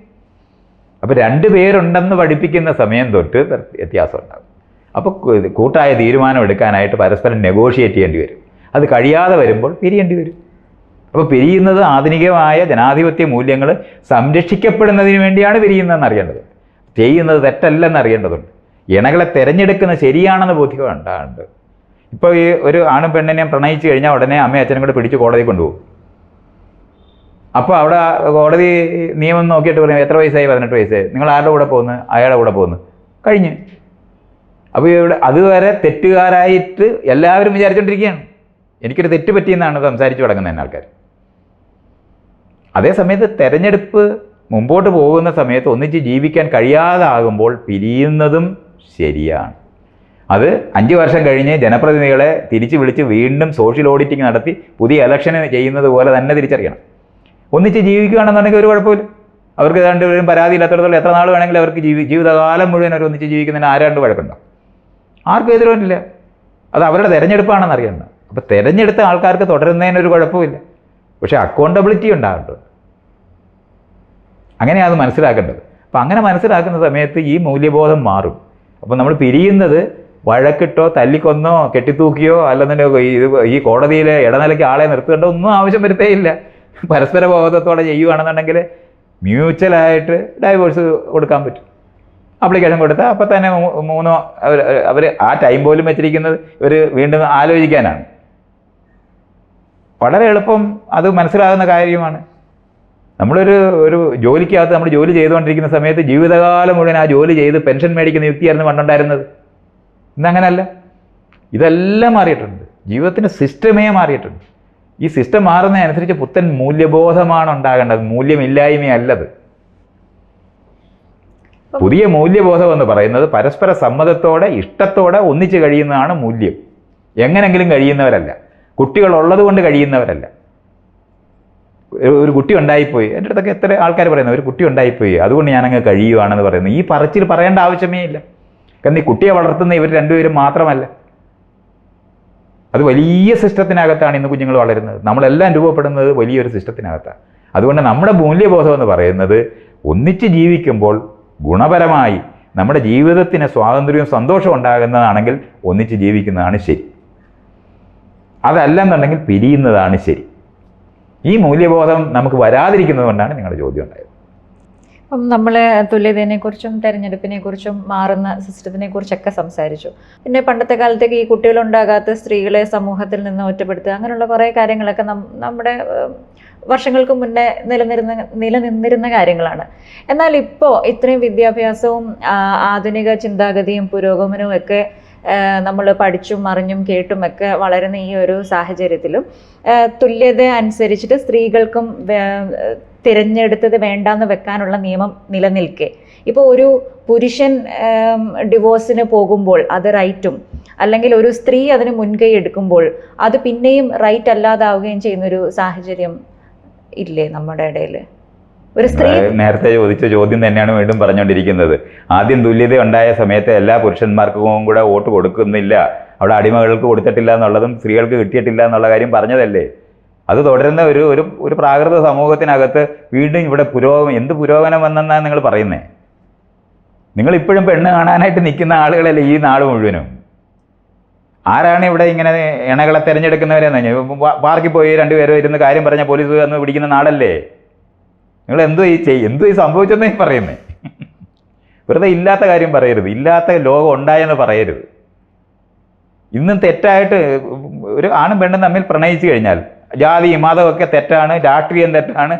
അപ്പോൾ 2 പേരുണ്ടെന്ന് പഠിപ്പിക്കുന്ന സമയം തൊട്ട് വ്യത്യാസം ഉണ്ടാകും. അപ്പോൾ കൂട്ടായ തീരുമാനം എടുക്കാനായിട്ട് പരസ്പരം നെഗോഷിയേറ്റ് ചെയ്യേണ്ടി വരും. അത് കഴിയാതെ വരുമ്പോൾ പിരിയേണ്ടി വരും. അപ്പോൾ പിരിയുന്നത് ആധുനികമായ ജനാധിപത്യ മൂല്യങ്ങൾ സംരക്ഷിക്കപ്പെടുന്നതിന് വേണ്ടിയാണ് പിരിയുന്നതെന്ന് അറിയേണ്ടത്. ചെയ്യുന്നത് തെറ്റല്ലെന്ന് അറിയേണ്ടതുണ്ട്. ഇണകളെ തിരഞ്ഞെടുക്കുന്നത് ശരിയാണെന്ന് ബോധ്യം ഉണ്ടാകുന്നുണ്ട്. ഇപ്പോൾ ഈ ഒരു ആണും പെണ്ണിനെയും പ്രണയിച്ചു കഴിഞ്ഞാൽ ഉടനെ അമ്മയും അച്ഛനും കൂടെ പിടിച്ച് കോടതി കൊണ്ടുപോകും. അപ്പോൾ അവിടെ കോടതി നിയമം നോക്കിയിട്ട് പറയും എത്ര വയസ്സായി? 18 വയസ്സായി. നിങ്ങൾ ആരുടെ കൂടെ പോകുന്നു? അയാളുടെ കൂടെ പോകുന്നു. കഴിഞ്ഞ്. അപ്പോൾ ഇവിടെ അതുവരെ തെറ്റുകാരായിട്ട് എല്ലാവരും വിചാരിച്ചുകൊണ്ടിരിക്കുകയാണ്. എനിക്കൊരു തെറ്റ് പറ്റിയെന്നാണ് സംസാരിച്ച് തുടങ്ങുന്ന ആൾക്കാർ. അതേസമയത്ത് തെരഞ്ഞെടുപ്പ് മുമ്പോട്ട് പോകുന്ന സമയത്ത് ഒന്നിച്ച് ജീവിക്കാൻ കഴിയാതാകുമ്പോൾ പിരിയുന്നതും ശരിയാണ്. അത് 5 വർഷം കഴിഞ്ഞ് ജനപ്രതിനിധികളെ തിരിച്ച് വിളിച്ച് വീണ്ടും സോഷ്യൽ ഓഡിറ്റിംഗ് നടത്തി പുതിയ ഇലക്ഷന് ചെയ്യുന്നത് പോലെ തന്നെ തിരിച്ചറിയണം. ഒന്നിച്ച് ജീവിക്കുകയാണെന്നുണ്ടെങ്കിൽ ഒരു കുഴപ്പമില്ല. അവർക്ക് രണ്ടുപേരും പരാതി ഇല്ലാത്തടത്തോളം എത്ര നാൾ വേണമെങ്കിലും അവർക്ക് ജീവിതകാലം മുഴുവൻ അവർ ഒന്നിച്ച് ജീവിക്കുന്നതിന് ആരാണ്ട് വഴക്കുണ്ടോ? ആർക്കും എതിരൊന്നുമില്ല. അത് അവരുടെ തിരഞ്ഞെടുപ്പാണെന്ന് അറിയണ്ട. അപ്പോൾ തിരഞ്ഞെടുത്ത ആൾക്കാർക്ക് തുടരുന്നതിനൊരു കുഴപ്പമില്ല. പക്ഷേ അക്കൗണ്ടബിലിറ്റി ഉണ്ടാകേണ്ടത്. അങ്ങനെയാണ് അത് മനസ്സിലാക്കേണ്ടത്. അപ്പോൾ അങ്ങനെ മനസ്സിലാക്കുന്ന സമയത്ത് ഈ മൂല്യബോധം മാറും. അപ്പോൾ നമ്മൾ പിരിയുന്നത് വഴക്കിട്ടോ തല്ലിക്കൊന്നോ കെട്ടിത്തൂക്കിയോ അല്ലെന്നുണ്ടെങ്കിൽ ഈ കോടതിയിലെ ഇടനിലയ്ക്ക് ആളെ നിർത്തേണ്ട ഒന്നും ആവശ്യം വരുത്തേയില്ല. പരസ്പര ബോധത്തോടെ ചെയ്യുകയാണെന്നുണ്ടെങ്കിൽ മ്യൂച്വലായിട്ട് ഡൈവേഴ്സ് കൊടുക്കാൻ പറ്റും. ആപ്ലിക്കേഷൻ കൊടുത്താൽ അപ്പം തന്നെ മൂന്നോ അവർ ആ ടൈം പോലും വെച്ചിരിക്കുന്നത് ഇവർ വീണ്ടും ആലോചിക്കാനാണ്. വളരെ എളുപ്പം അത് മനസ്സിലാകുന്ന കാര്യമാണ്. ഒരു ജോലിക്കകത്ത് നമ്മൾ ജോലി ചെയ്തുകൊണ്ടിരിക്കുന്ന സമയത്ത് ജീവിതകാലം മുഴുവൻ ആ ജോലി ചെയ്ത് പെൻഷൻ മേടിക്കുന്ന യുക്തിയായിരുന്നു പണ്ടുണ്ടായിരുന്നത്. ഇന്നങ്ങനല്ല. ഇതെല്ലാം മാറിയിട്ടുണ്ട്. ജീവിതത്തിൻ്റെ സിസ്റ്റമേ മാറിയിട്ടുണ്ട്. ഈ സിസ്റ്റം മാറുന്നതനുസരിച്ച് പുത്തൻ മൂല്യബോധമാണ് ഉണ്ടാകേണ്ടത്, മൂല്യമില്ലായ്മയല്ലത്. പുതിയ മൂല്യബോധം എന്ന് പറയുന്നത് പരസ്പര സമ്മതത്തോടെ ഇഷ്ടത്തോടെ ഒന്നിച്ച് കഴിയുന്നതാണ് മൂല്യം. എങ്ങനെങ്കിലും കഴിയുന്നവരല്ല, കുട്ടികളുള്ളത് കൊണ്ട് കഴിയുന്നവരല്ല. ഒരു കുട്ടി ഉണ്ടായിപ്പോയി, എൻ്റെ അടുത്തൊക്കെ എത്ര ആൾക്കാർ പറയുന്നത് ഒരു കുട്ടി ഉണ്ടായിപ്പോയി അതുകൊണ്ട് ഞാനങ്ങ് കഴിയുവാണെന്ന് പറയുന്നത്. ഈ പറച്ചിൽ പറയേണ്ട ആവശ്യമേ ഇല്ല. കാരണം ഈ കുട്ടിയെ വളർത്തുന്ന ഇവർ രണ്ടുപേരും മാത്രമല്ല. അത് വലിയ സിസ്റ്റത്തിനകത്താണ് ഇന്ന് കുഞ്ഞുങ്ങൾ വളരുന്നത്. നമ്മളെല്ലാം രൂപപ്പെടുന്നത് വലിയൊരു സിസ്റ്റത്തിനകത്താണ്. അതുകൊണ്ട് നമ്മുടെ മൂല്യബോധം എന്ന് പറയുന്നത് ഒന്നിച്ച് ജീവിക്കുമ്പോൾ ഗുണപരമായി നമ്മുടെ ജീവിതത്തിന് സ്വാതന്ത്ര്യവും സന്തോഷവും ഉണ്ടാകുന്നതാണെങ്കിൽ ഒന്നിച്ച് ജീവിക്കുന്നതാണ് ശരി. അതല്ലെന്നുണ്ടെങ്കിൽ പിരിയുന്നതാണ് ശരി. ഈ മൂല്യബോധം നമുക്ക് വരാതിരിക്കുന്നത് കൊണ്ടാണ് നിങ്ങളുടെ ചോദ്യം ഉണ്ടായത്. അപ്പം നമ്മൾ തുല്യതയെക്കുറിച്ചും തെരഞ്ഞെടുപ്പിനെക്കുറിച്ചും മാറുന്ന സിസ്റ്റത്തിനെ കുറിച്ചൊക്കെ സംസാരിച്ചു. പിന്നെ പണ്ടത്തെ കാലത്തേക്ക് ഈ കുട്ടികളുണ്ടാകാത്ത സ്ത്രീകളെ സമൂഹത്തിൽ നിന്ന് ഒറ്റപ്പെടുത്തുക, അങ്ങനെയുള്ള കുറേ കാര്യങ്ങളൊക്കെ നമ്മുടെ വർഷങ്ങൾക്ക് മുന്നേ നിലനിന്നിരുന്ന കാര്യങ്ങളാണ്. എന്നാൽ ഇപ്പോൾ ഇത്രയും വിദ്യാഭ്യാസവും ആധുനിക ചിന്താഗതിയും പുരോഗമനവും ഒക്കെ നമ്മൾ പഠിച്ചും അറിഞ്ഞും കേട്ടുമൊക്കെ വളരുന്ന ഈ ഒരു സാഹചര്യത്തിലും തുല്യത അനുസരിച്ചിട്ട് സ്ത്രീകൾക്കും തിരഞ്ഞെടുത്തത് വേണ്ടാന്ന് വെക്കാനുള്ള നിയമം നിലനിൽക്കെ ഇപ്പോൾ ഒരു പുരുഷൻ ഡിവോഴ്സിന് പോകുമ്പോൾ അത് റൈറ്റും, അല്ലെങ്കിൽ ഒരു സ്ത്രീ അതിന് മുൻകൈ എടുക്കുമ്പോൾ അത് പിന്നെയും റൈറ്റ് അല്ലാതാവുകയും ചെയ്യുന്നൊരു സാഹചര്യം ഇല്ലേ നമ്മുടെ ഇടയിൽ? ഒരു സ്ത്രീ നേരത്തെ ചോദിച്ച ചോദ്യം തന്നെയാണ് വീണ്ടും പറഞ്ഞുകൊണ്ടിരിക്കുന്നത്. ആദ്യം തുല്യത ഉണ്ടായ സമയത്ത് എല്ലാ പുരുഷന്മാർക്കും കൂടെ വോട്ട് കൊടുക്കുന്നില്ല, അവിടെ അടിമകൾക്ക് കൊടുത്തിട്ടില്ല എന്നുള്ളതും സ്ത്രീകൾക്ക് കിട്ടിയിട്ടില്ല എന്നുള്ള കാര്യം പറഞ്ഞതല്ലേ. അത് തുടരുന്ന ഒരു പ്രാകൃത സമൂഹത്തിനകത്ത് വീണ്ടും ഇവിടെ എന്ത് പുരോഗമനം വന്നെന്നാണ് നിങ്ങൾ പറയുന്നത്? നിങ്ങളിപ്പോഴും പെണ്ണ് കാണാനായിട്ട് നിൽക്കുന്ന ആളുകളല്ലേ ഈ നാട് മുഴുവനും. ആരാണ് ഇവിടെ ഇങ്ങനെ ഇണകളെ തിരഞ്ഞെടുക്കുന്നവരെന്ന് പറഞ്ഞാൽ പാർക്കിൽ പോയി രണ്ടുപേരും ഇരുന്ന് കാര്യം പറഞ്ഞ പോലീസ് വന്ന് പിടിക്കുന്ന നാടല്ലേ? നിങ്ങൾ എന്തോ ഈ സംഭവിച്ചെന്നേ പറയുന്നേ. വെറുതെ ഇല്ലാത്ത കാര്യം പറയരുത്, ഇല്ലാത്ത ലോകം ഉണ്ടായെന്ന് പറയരുത്. ഇന്നും തെറ്റായിട്ട് ഒരു ആണും പെണ്ണും തമ്മിൽ പ്രണയിച്ചു കഴിഞ്ഞാൽ ജാതി മതമൊക്കെ തെറ്റാണ്, രാഷ്ട്രീയം തെറ്റാണ്,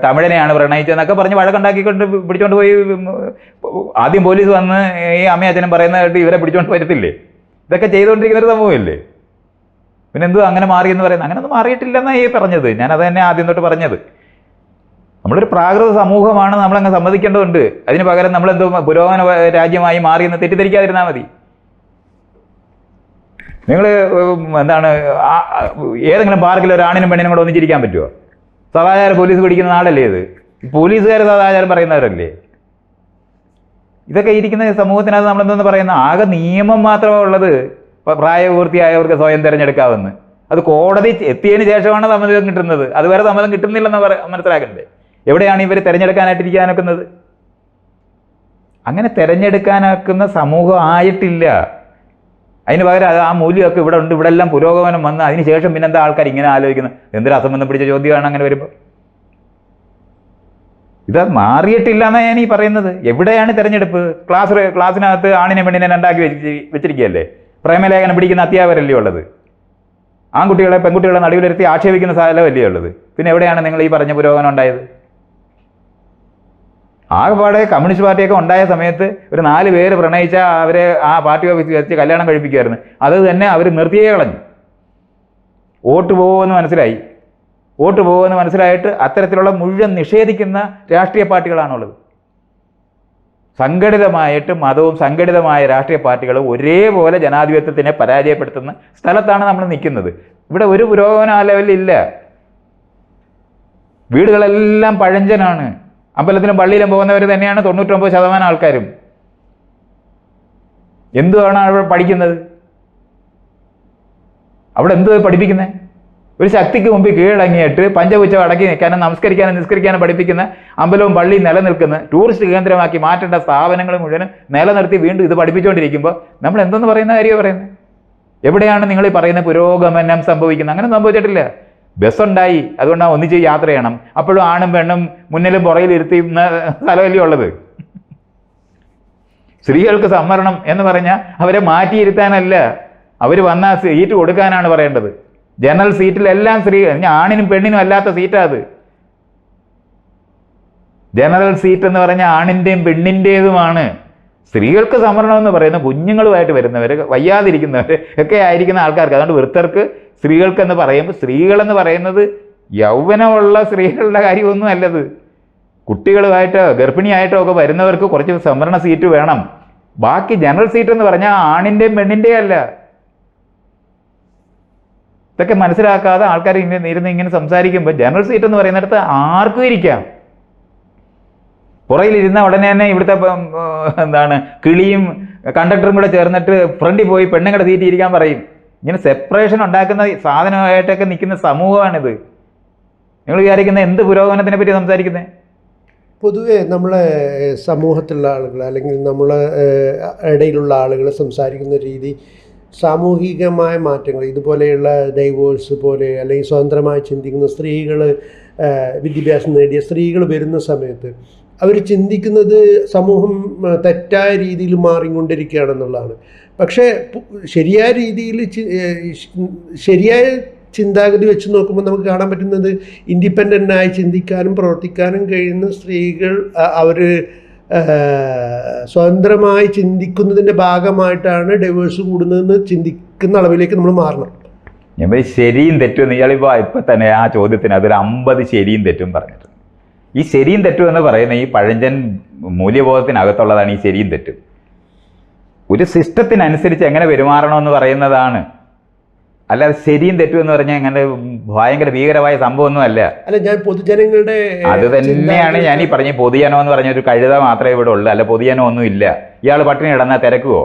തമിഴനെയാണ് പ്രണയിച്ചതെന്നൊക്കെ പറഞ്ഞ് വഴക്കുണ്ടാക്കിക്കൊണ്ട് പിടിച്ചോണ്ട് പോയി ആദ്യം പോലീസ് വന്ന് ഈ അമ്മയും അച്ഛനും പറയുന്നതായിട്ട് ഇവരെ പിടിച്ചോണ്ട് വരത്തില്ലേ? ഇതൊക്കെ ചെയ്തുകൊണ്ടിരിക്കുന്നൊരു സംഭവമില്ലേ? പിന്നെ എന്തോ അങ്ങനെ മാറിയെന്ന് പറയുന്നത്? അങ്ങനെയൊന്നും മാറിയിട്ടില്ലെന്നാണ് ഈ പറഞ്ഞത്. ഞാനത് തന്നെ ആദ്യം തൊട്ട് പറഞ്ഞത്. നമ്മളൊരു പ്രാകൃത സമൂഹമാണ്, നമ്മളങ്ങ് സമ്മതിക്കേണ്ടതുണ്ട്. അതിന് പകരം നമ്മളെന്തോ പുരോഗമന രാജ്യമായി മാറിയെന്ന് തെറ്റിദ്ധരിക്കാതിരുന്നാൽ മതി. നിങ്ങൾ ഏതെങ്കിലും പാർക്കിൽ ഒരു ആണിനും പെണ്ണിനും കൂടെ ഒന്നിച്ചിരിക്കാൻ പറ്റുമോ? സദാചാരം പോലീസ് പിടിക്കുന്ന നാടല്ലേ ഇത്? പോലീസുകാർ സദാചാരം പറയുന്നവരല്ലേ? ഇതൊക്കെ ഇരിക്കുന്ന സമൂഹത്തിനകത്ത് നമ്മളെന്തെന്ന് പറയുന്ന ആകെ നിയമം മാത്രമാണ് ഉള്ളത്. പ്രായപൂർത്തിയായവർക്ക് സ്വയം തിരഞ്ഞെടുക്കാമെന്ന്. അത് കോടതി എത്തിയതിന് ശേഷമാണ് സമ്മതം കിട്ടുന്നത്. അതുവരെ സമ്മതം കിട്ടുന്നില്ലെന്ന് മനസ്സിലാക്കണ്ടേ? എവിടെയാണ് ഇവർ തിരഞ്ഞെടുക്കാനായിട്ടിരിക്കാനൊക്കുന്നത്? അങ്ങനെ തിരഞ്ഞെടുക്കാനൊക്കുന്ന സമൂഹം ആയിട്ടില്ല. അതിന് പകരം ആ മൂല്യമൊക്കെ ഇവിടെ ഉണ്ട്, ഇവിടെ എല്ലാം പുരോഗമനം വന്ന് അതിന് ശേഷം പിന്നെന്താ ആൾക്കാർ ഇങ്ങനെ ആലോചിക്കുന്നത്? എന്തൊരു അസംബന്ധം പിടിച്ച ചോദ്യമാണ് അങ്ങനെ വരുമ്പോൾ. ഇത് മാറിയിട്ടില്ല എന്നാണ് ഞാൻ ഈ പറയുന്നത്. എവിടെയാണ് തിരഞ്ഞെടുപ്പ്? ക്ലാസ്സിനകത്ത് ആണിനെ പെണ്ണിനെ രണ്ടാക്കി വെച്ചിരിക്കുകയല്ലേ? പ്രേമലേഖനം പിടിക്കുന്ന അധ്യാപകരല്ലേ ഉള്ളത്? ആൺകുട്ടികളെ പെൺകുട്ടികളെ നടുവിലിരുത്തി ആക്ഷേപിക്കുന്ന സ്ഥലമല്ലേ ഉള്ളത്? പിന്നെ എവിടെയാണ് നിങ്ങൾ ഈ പറഞ്ഞ പുരോഗമനം ഉണ്ടായത്? ആകെപ്പാടെ കമ്മ്യൂണിസ്റ്റ് പാർട്ടിയൊക്കെ ഉണ്ടായ സമയത്ത് ഒരു 4 പേര് പ്രണയിച്ചാൽ അവരെ ആ പാർട്ടി ഓഫീസിൽ വെച്ച് കല്യാണം കഴിപ്പിക്കുമായിരുന്നു. അത് തന്നെ അവർ നിർത്തിയേ കളഞ്ഞു. വോട്ട് പോകുമെന്ന് മനസ്സിലായി. വോട്ട് പോകുമെന്ന് മനസ്സിലായിട്ട് അത്തരത്തിലുള്ള മുഴുവൻ നിഷേധിക്കുന്ന രാഷ്ട്രീയ പാർട്ടികളാണുള്ളത്. സംഘടിതമായിട്ട് മതവും സംഘടിതമായ രാഷ്ട്രീയ പാർട്ടികളും ഒരേപോലെ ജനാധിപത്യത്തിനെ പരാജയപ്പെടുത്തുന്ന സ്ഥലത്താണ് നമ്മൾ നിൽക്കുന്നത്. ഇവിടെ ഒരു പുരോഗമന ലെവലില്ല. വീടുകളെല്ലാം പഴഞ്ചനാണ്. അമ്പലത്തിലും പള്ളിയിലും പോകുന്നവർ തന്നെയാണ് 99% ആൾക്കാരും. എന്തുവാണ് അവിടെ പഠിക്കുന്നത്? അവിടെ എന്ത് പഠിപ്പിക്കുന്നത്? ഒരു ശക്തിക്ക് മുമ്പിൽ കീഴടങ്ങിയിട്ട് പഞ്ചപുച്ഛം അടക്കി നിൽക്കാനും നമസ്കരിക്കാനും നിസ്കരിക്കാനും പഠിപ്പിക്കുന്ന അമ്പലവും പള്ളിയും നിലനിൽക്കുന്ന ടൂറിസ്റ്റ് കേന്ദ്രമാക്കി മാറ്റേണ്ട സ്ഥാപനങ്ങൾ മുഴുവൻ നിലനിർത്തി വീണ്ടും ഇത് പഠിപ്പിച്ചുകൊണ്ടിരിക്കുമ്പോൾ നമ്മൾ എന്തെന്ന് പറയുന്ന കാര്യമാണ് പറയുന്നത്? എവിടെയാണ് നിങ്ങൾ ഈ പറയുന്ന പുരോഗമനം സംഭവിക്കുന്നത്? അങ്ങനെ സംഭവിച്ചിട്ടില്ല. ബസ്സുണ്ടായി, അതുകൊണ്ടാണ് ഒന്നിച്ച് യാത്ര ചെയ്യണം. അപ്പോഴും ആണും പെണ്ണും മുന്നിലും പുറകിൽ ഇരുത്തുന്ന സ്ഥലമല്ലേ ഉള്ളത്. സ്ത്രീകൾക്ക് സംവരണം എന്ന് പറഞ്ഞാൽ അവരെ മാറ്റിയിരുത്താനല്ല, അവർ വന്ന സീറ്റ് കൊടുക്കാനാണ് പറയേണ്ടത്. ജനറൽ സീറ്റിലെല്ലാം സ്ത്രീ, ആണിനും പെണ്ണിനും അല്ലാത്ത സീറ്റാണ് അത്. ജനറൽ സീറ്റ് എന്ന് പറഞ്ഞാൽ ആണിൻ്റെയും പെണ്ണിൻ്റേതുമാണ്. സ്ത്രീകൾക്ക് സംവരണം എന്ന് പറയുന്നത് കുഞ്ഞുങ്ങളുമായിട്ട് വരുന്നവർ, വയ്യാതിരിക്കുന്നവർ ഒക്കെ ആയിരിക്കുന്ന ആൾക്കാർക്ക്. അതുകൊണ്ട് വൃദ്ധർക്ക് സ്ത്രീകൾക്കെന്ന് പറയുമ്പോൾ സ്ത്രീകളെന്ന് പറയുന്നത് യൗവനമുള്ള സ്ത്രീകളുടെ കാര്യമൊന്നും അല്ലത്. കുട്ടികളുമായിട്ടോ ഗർഭിണിയായിട്ടോ ഒക്കെ വരുന്നവർക്ക് കുറച്ച് സംവരണ സീറ്റ് വേണം. ബാക്കി ജനറൽ സീറ്റ് എന്ന് പറഞ്ഞാൽ ആണിൻ്റെയും പെണ്ണിൻ്റെയും അല്ല. ഇതൊക്കെ മനസ്സിലാക്കാതെ ആൾക്കാർ ഇങ്ങനെ സംസാരിക്കുമ്പോൾ ജനറൽ സീറ്റ് എന്ന് പറയുന്നിടത്ത് ആർക്കും ഇരിക്കാം. പുറകിലിരുന്ന ഉടനെ തന്നെ ഇവിടുത്തെ എന്താണ് കിളിയും കണ്ടക്ടറും കൂടെ ചേർന്നിട്ട് ഫ്രണ്ടിൽ പോയി പെണ്ണുങ്ങളുടെ സീറ്റ് ഇരിക്കാൻ പറയും. ഇങ്ങനെ സെപ്പറേഷൻ ഉണ്ടാക്കുന്ന സാധനമായിട്ടൊക്കെ നിൽക്കുന്ന സമൂഹമാണിത്. നിങ്ങൾ വിചാരിക്കുന്ന എന്ത് പുരോഗമനത്തിനെ പറ്റി സംസാരിക്കുന്നത്? പൊതുവെ നമ്മളെ സമൂഹത്തിലുള്ള ആളുകൾ അല്ലെങ്കിൽ നമ്മളെ ഇടയിലുള്ള ആളുകൾ സംസാരിക്കുന്ന രീതി സാമൂഹികമായ മാറ്റങ്ങൾ, ഇതുപോലെയുള്ള ഡൈവോഴ്സ് പോലെ അല്ലെങ്കിൽ സ്വതന്ത്രമായി ചിന്തിക്കുന്ന സ്ത്രീകൾ, വിദ്യാഭ്യാസം നേടിയ സ്ത്രീകൾ വരുന്ന സമയത്ത് അവർ ചിന്തിക്കുന്നത് സമൂഹം തെറ്റായ രീതിയിൽ മാറിക്കൊണ്ടിരിക്കുകയാണെന്നുള്ളതാണ്. പക്ഷേ ശരിയായ രീതിയിൽ ശരിയായ ചിന്താഗതി വെച്ച് നോക്കുമ്പോൾ നമുക്ക് കാണാൻ പറ്റുന്നത് ഇൻഡിപെൻഡൻ്റായി ചിന്തിക്കാനും പ്രവർത്തിക്കാനും കഴിയുന്ന സ്ത്രീകൾ അവർ സ്വതന്ത്രമായി ചിന്തിക്കുന്നതിൻ്റെ ഭാഗമായിട്ടാണ് ഡൈവേഴ്സ് കൂടുന്നതെന്ന് ചിന്തിക്കുന്ന അളവിലേക്ക് നമ്മൾ മാറണം. ഞാൻ ശരിയും തെറ്റും ഇയാളിപ്പോൾ തന്നെ ആ ചോദ്യത്തിന് അതൊരു 50 ശരിയും തെറ്റും പറഞ്ഞിട്ടുണ്ട്. ഈ ശരിയും തെറ്റും എന്ന് പറയുന്ന ഈ പഴഞ്ചൻ മൂല്യബോധത്തിനകത്തുള്ളതാണ് ഈ ശരിയും തെറ്റും. ഒരു സിസ്റ്റത്തിനനുസരിച്ച് എങ്ങനെ പെരുമാറണമെന്ന് പറയുന്നതാണ്, അല്ലാതെ ശരിയും തെറ്റും എന്ന് പറഞ്ഞാൽ ഇങ്ങനെ ഭയങ്കര ഭീകരമായ സംഭവമൊന്നും അല്ല. ഞാൻ പൊതുജനങ്ങളുടെ അത് തന്നെയാണ് ഞാൻ ഈ പറഞ്ഞ പൊതുജനം എന്ന് പറഞ്ഞ ഒരു കഴുത മാത്രമേ ഇവിടെ ഉള്ളൂ, അല്ല പൊതുജനം ഒന്നും ഇല്ല. ഇയാൾ പട്ടിണി കിടന്നാൽ തിരക്കുവോ?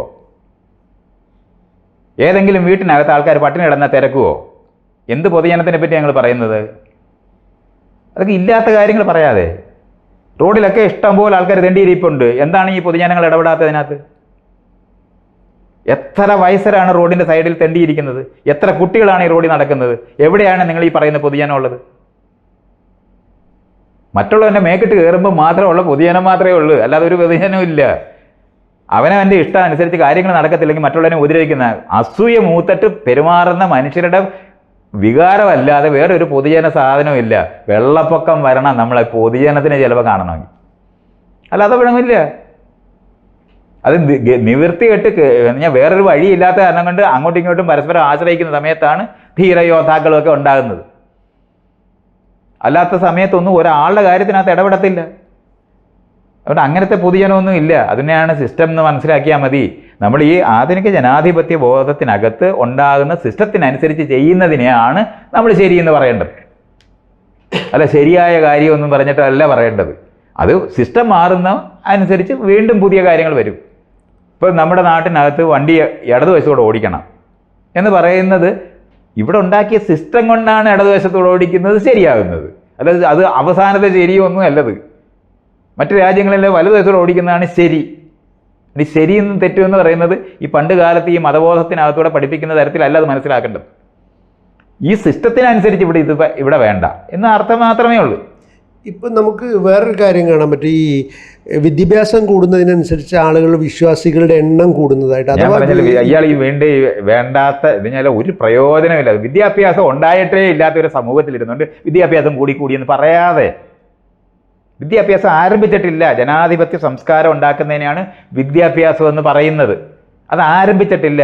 ഏതെങ്കിലും വീട്ടിനകത്ത് ആൾക്കാർ പട്ടിണി കിടന്നാൽ തിരക്കുവോ? എന്ത് പൊതുജനത്തിനെ പറ്റി ഞങ്ങൾ പറയുന്നത്? അതൊക്കെ ഇല്ലാത്ത കാര്യങ്ങൾ പറയാതെ. റോഡിലൊക്കെ ഇഷ്ടംപോലെ ആൾക്കാർ തെണ്ടിയിരിപ്പുണ്ട്. എന്താണ് ഈ പൊതുജനങ്ങൾ ഇടപെടാത്തതിനകത്ത്? എത്ര വയസ്സരാണ് റോഡിൻ്റെ സൈഡിൽ തെണ്ടിയിരിക്കുന്നത്? എത്ര കുട്ടികളാണ് ഈ റോഡിൽ നടക്കുന്നത്? എവിടെയാണ് നിങ്ങൾ ഈ പറയുന്ന പൊതുജനം ഉള്ളത്? മറ്റുള്ളവൻ്റെ മേക്കിട്ട് കയറുമ്പോൾ മാത്രമുള്ള പൊതുജനം മാത്രമേ ഉള്ളൂ, അല്ലാതെ ഒരു പൊതുജനവും ഇല്ല. അവനവൻ്റെ ഇഷ്ടം അനുസരിച്ച് കാര്യങ്ങൾ നടക്കത്തില്ലെങ്കിൽ മറ്റുള്ളവനെ ഉപദ്രവിക്കുന്ന അസൂയ മൂത്തിട്ട് പെരുമാറുന്ന മനുഷ്യരുടെ വികാരമല്ലാതെ വേറെ ഒരു പൊതുജന സാധനവും ഇല്ല. വെള്ളപ്പൊക്കം വരണം നമ്മളെ പൊതുജനത്തിനെ ചിലപ്പോൾ കാണണമെങ്കിൽ, അല്ലാതെ വിളങ്ങില്ല. അത് നിവൃത്തി കെട്ട് ഞാൻ വേറൊരു വഴിയില്ലാത്ത കാരണം കൊണ്ട് അങ്ങോട്ടും ഇങ്ങോട്ടും പരസ്പരം ആശ്രയിക്കുന്ന സമയത്താണ് ധീരയോദ്ധാക്കളൊക്കെ ഉണ്ടാകുന്നത്. അല്ലാത്ത സമയത്തൊന്നും ഒരാളുടെ കാര്യത്തിനകത്ത് ഇടപെടത്തില്ല. അതുകൊണ്ട് അങ്ങനത്തെ പൊതുജനമൊന്നും ഇല്ല. അതിനെയാണ് സിസ്റ്റം എന്ന് മനസ്സിലാക്കിയാൽ മതി. നമ്മൾ ഈ ആധുനിക ജനാധിപത്യ ബോധത്തിനകത്ത് ഉണ്ടാകുന്ന സിസ്റ്റത്തിനനുസരിച്ച് ചെയ്യുന്നതിനെയാണ് നമ്മൾ ശരിയെന്ന് പറയേണ്ടത്, അല്ല ശരിയായ കാര്യമൊന്നും പറഞ്ഞിട്ടല്ല പറയേണ്ടത്. അത് സിസ്റ്റം മാറുന്ന അനുസരിച്ച് വീണ്ടും പുതിയ കാര്യങ്ങൾ വരും. ഇപ്പോൾ നമ്മുടെ നാട്ടിനകത്ത് വണ്ടി ഇടതുവശത്തോടെ ഓടിക്കണം എന്ന് പറയുന്നത് ഇവിടെ ഉണ്ടാക്കിയ സിസ്റ്റം കൊണ്ടാണ് ഇടതുവശത്തോടെ ഓടിക്കുന്നത് ശരിയാകുന്നത്, അല്ലാതെ അത് അവസാനത്തെ ശരിയൊന്നും അല്ലത്. മറ്റു രാജ്യങ്ങളിലെ വലതുവശത്തോടെ ഓടിക്കുന്നതാണ് ശരി. ഈ ശരിയെന്നും തെറ്റുമെന്ന് പറയുന്നത് ഈ പണ്ട് കാലത്ത് ഈ മതബോധത്തിനകത്തൂടെ പഠിപ്പിക്കുന്ന തരത്തിലല്ല അത് മനസ്സിലാക്കേണ്ടത്. ഈ സിസ്റ്റത്തിനനുസരിച്ച് ഇവിടെ വേണ്ട എന്ന അർത്ഥം മാത്രമേ ഉള്ളൂ. ഇപ്പം നമുക്ക് വേറൊരു കാര്യം കാണാൻ പറ്റും. ഈ വിദ്യാഭ്യാസം കൂടുന്നതിനനുസരിച്ച് ആളുകൾ വിശ്വാസികളുടെ എണ്ണം കൂടുന്നതായിട്ട്. ഇയാൾ ഈ വേണ്ടാത്ത ഇതിനാൽ ഒരു പ്രയോജനമില്ല. വിദ്യാഭ്യാസം ഉണ്ടായിട്ടേ ഇല്ലാത്ത ഒരു സമൂഹത്തിലിരുന്നുകൊണ്ട് വിദ്യാഭ്യാസം കൂടിയെന്ന് പറയാതെ, വിദ്യാഭ്യാസം ആരംഭിച്ചിട്ടില്ല. ജനാധിപത്യ സംസ്കാരം ഉണ്ടാക്കുന്നതിനെയാണ് വിദ്യാഭ്യാസം എന്ന് പറയുന്നത്. അത് ആരംഭിച്ചിട്ടില്ല.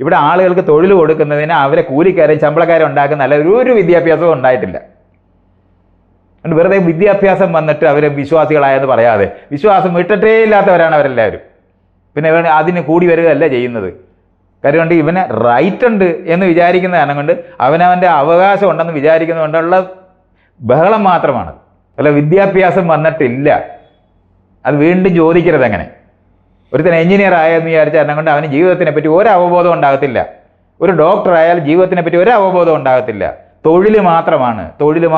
ഇവിടെ ആളുകൾക്ക് തൊഴിൽ കൊടുക്കുന്നതിന് അവരെ കൂലിക്കാരും ശമ്പളക്കാരും ഉണ്ടാക്കുന്ന അല്ല ഒരു വിദ്യാഭ്യാസവും ഉണ്ടായിട്ടില്ല. അതുകൊണ്ട് വെറുതെ വിദ്യാഭ്യാസം വന്നിട്ട് അവരെ വിശ്വാസികളായെന്ന് പറയാതെ, വിശ്വാസം വിട്ടിട്ടേ ഇല്ലാത്തവരാണ് അവരെല്ലാവരും. പിന്നെ അതിന് കൂടി വരികയല്ല ചെയ്യുന്നത്. കാര്യം കൊണ്ട് ഇവന് റൈറ്റ് ഉണ്ട് എന്ന് വിചാരിക്കുന്ന കാരണം കൊണ്ട് അവനവൻ്റെ അവകാശം ഉണ്ടെന്ന് വിചാരിക്കുന്നത് കൊണ്ടുള്ള ബഹളം മാത്രമാണ്. അല്ല വിദ്യാഭ്യാസം വന്നിട്ടില്ല. അത് വീണ്ടും ചോദിക്കരുത്. അങ്ങനെ ഒരുത്തൻ എഞ്ചിനീയർ ആയെന്ന് വിചാരിച്ചാൽ എന്നെ കൊണ്ട് അവന് ജീവിതത്തിനെ പറ്റി ഒരു അവബോധം ഉണ്ടാകത്തില്ല. ഒരു ഡോക്ടർ ആയാൽ ജീവിതത്തിനെ പറ്റി ഒരു അവബോധം ഉണ്ടാകത്തില്ല. തൊഴിൽ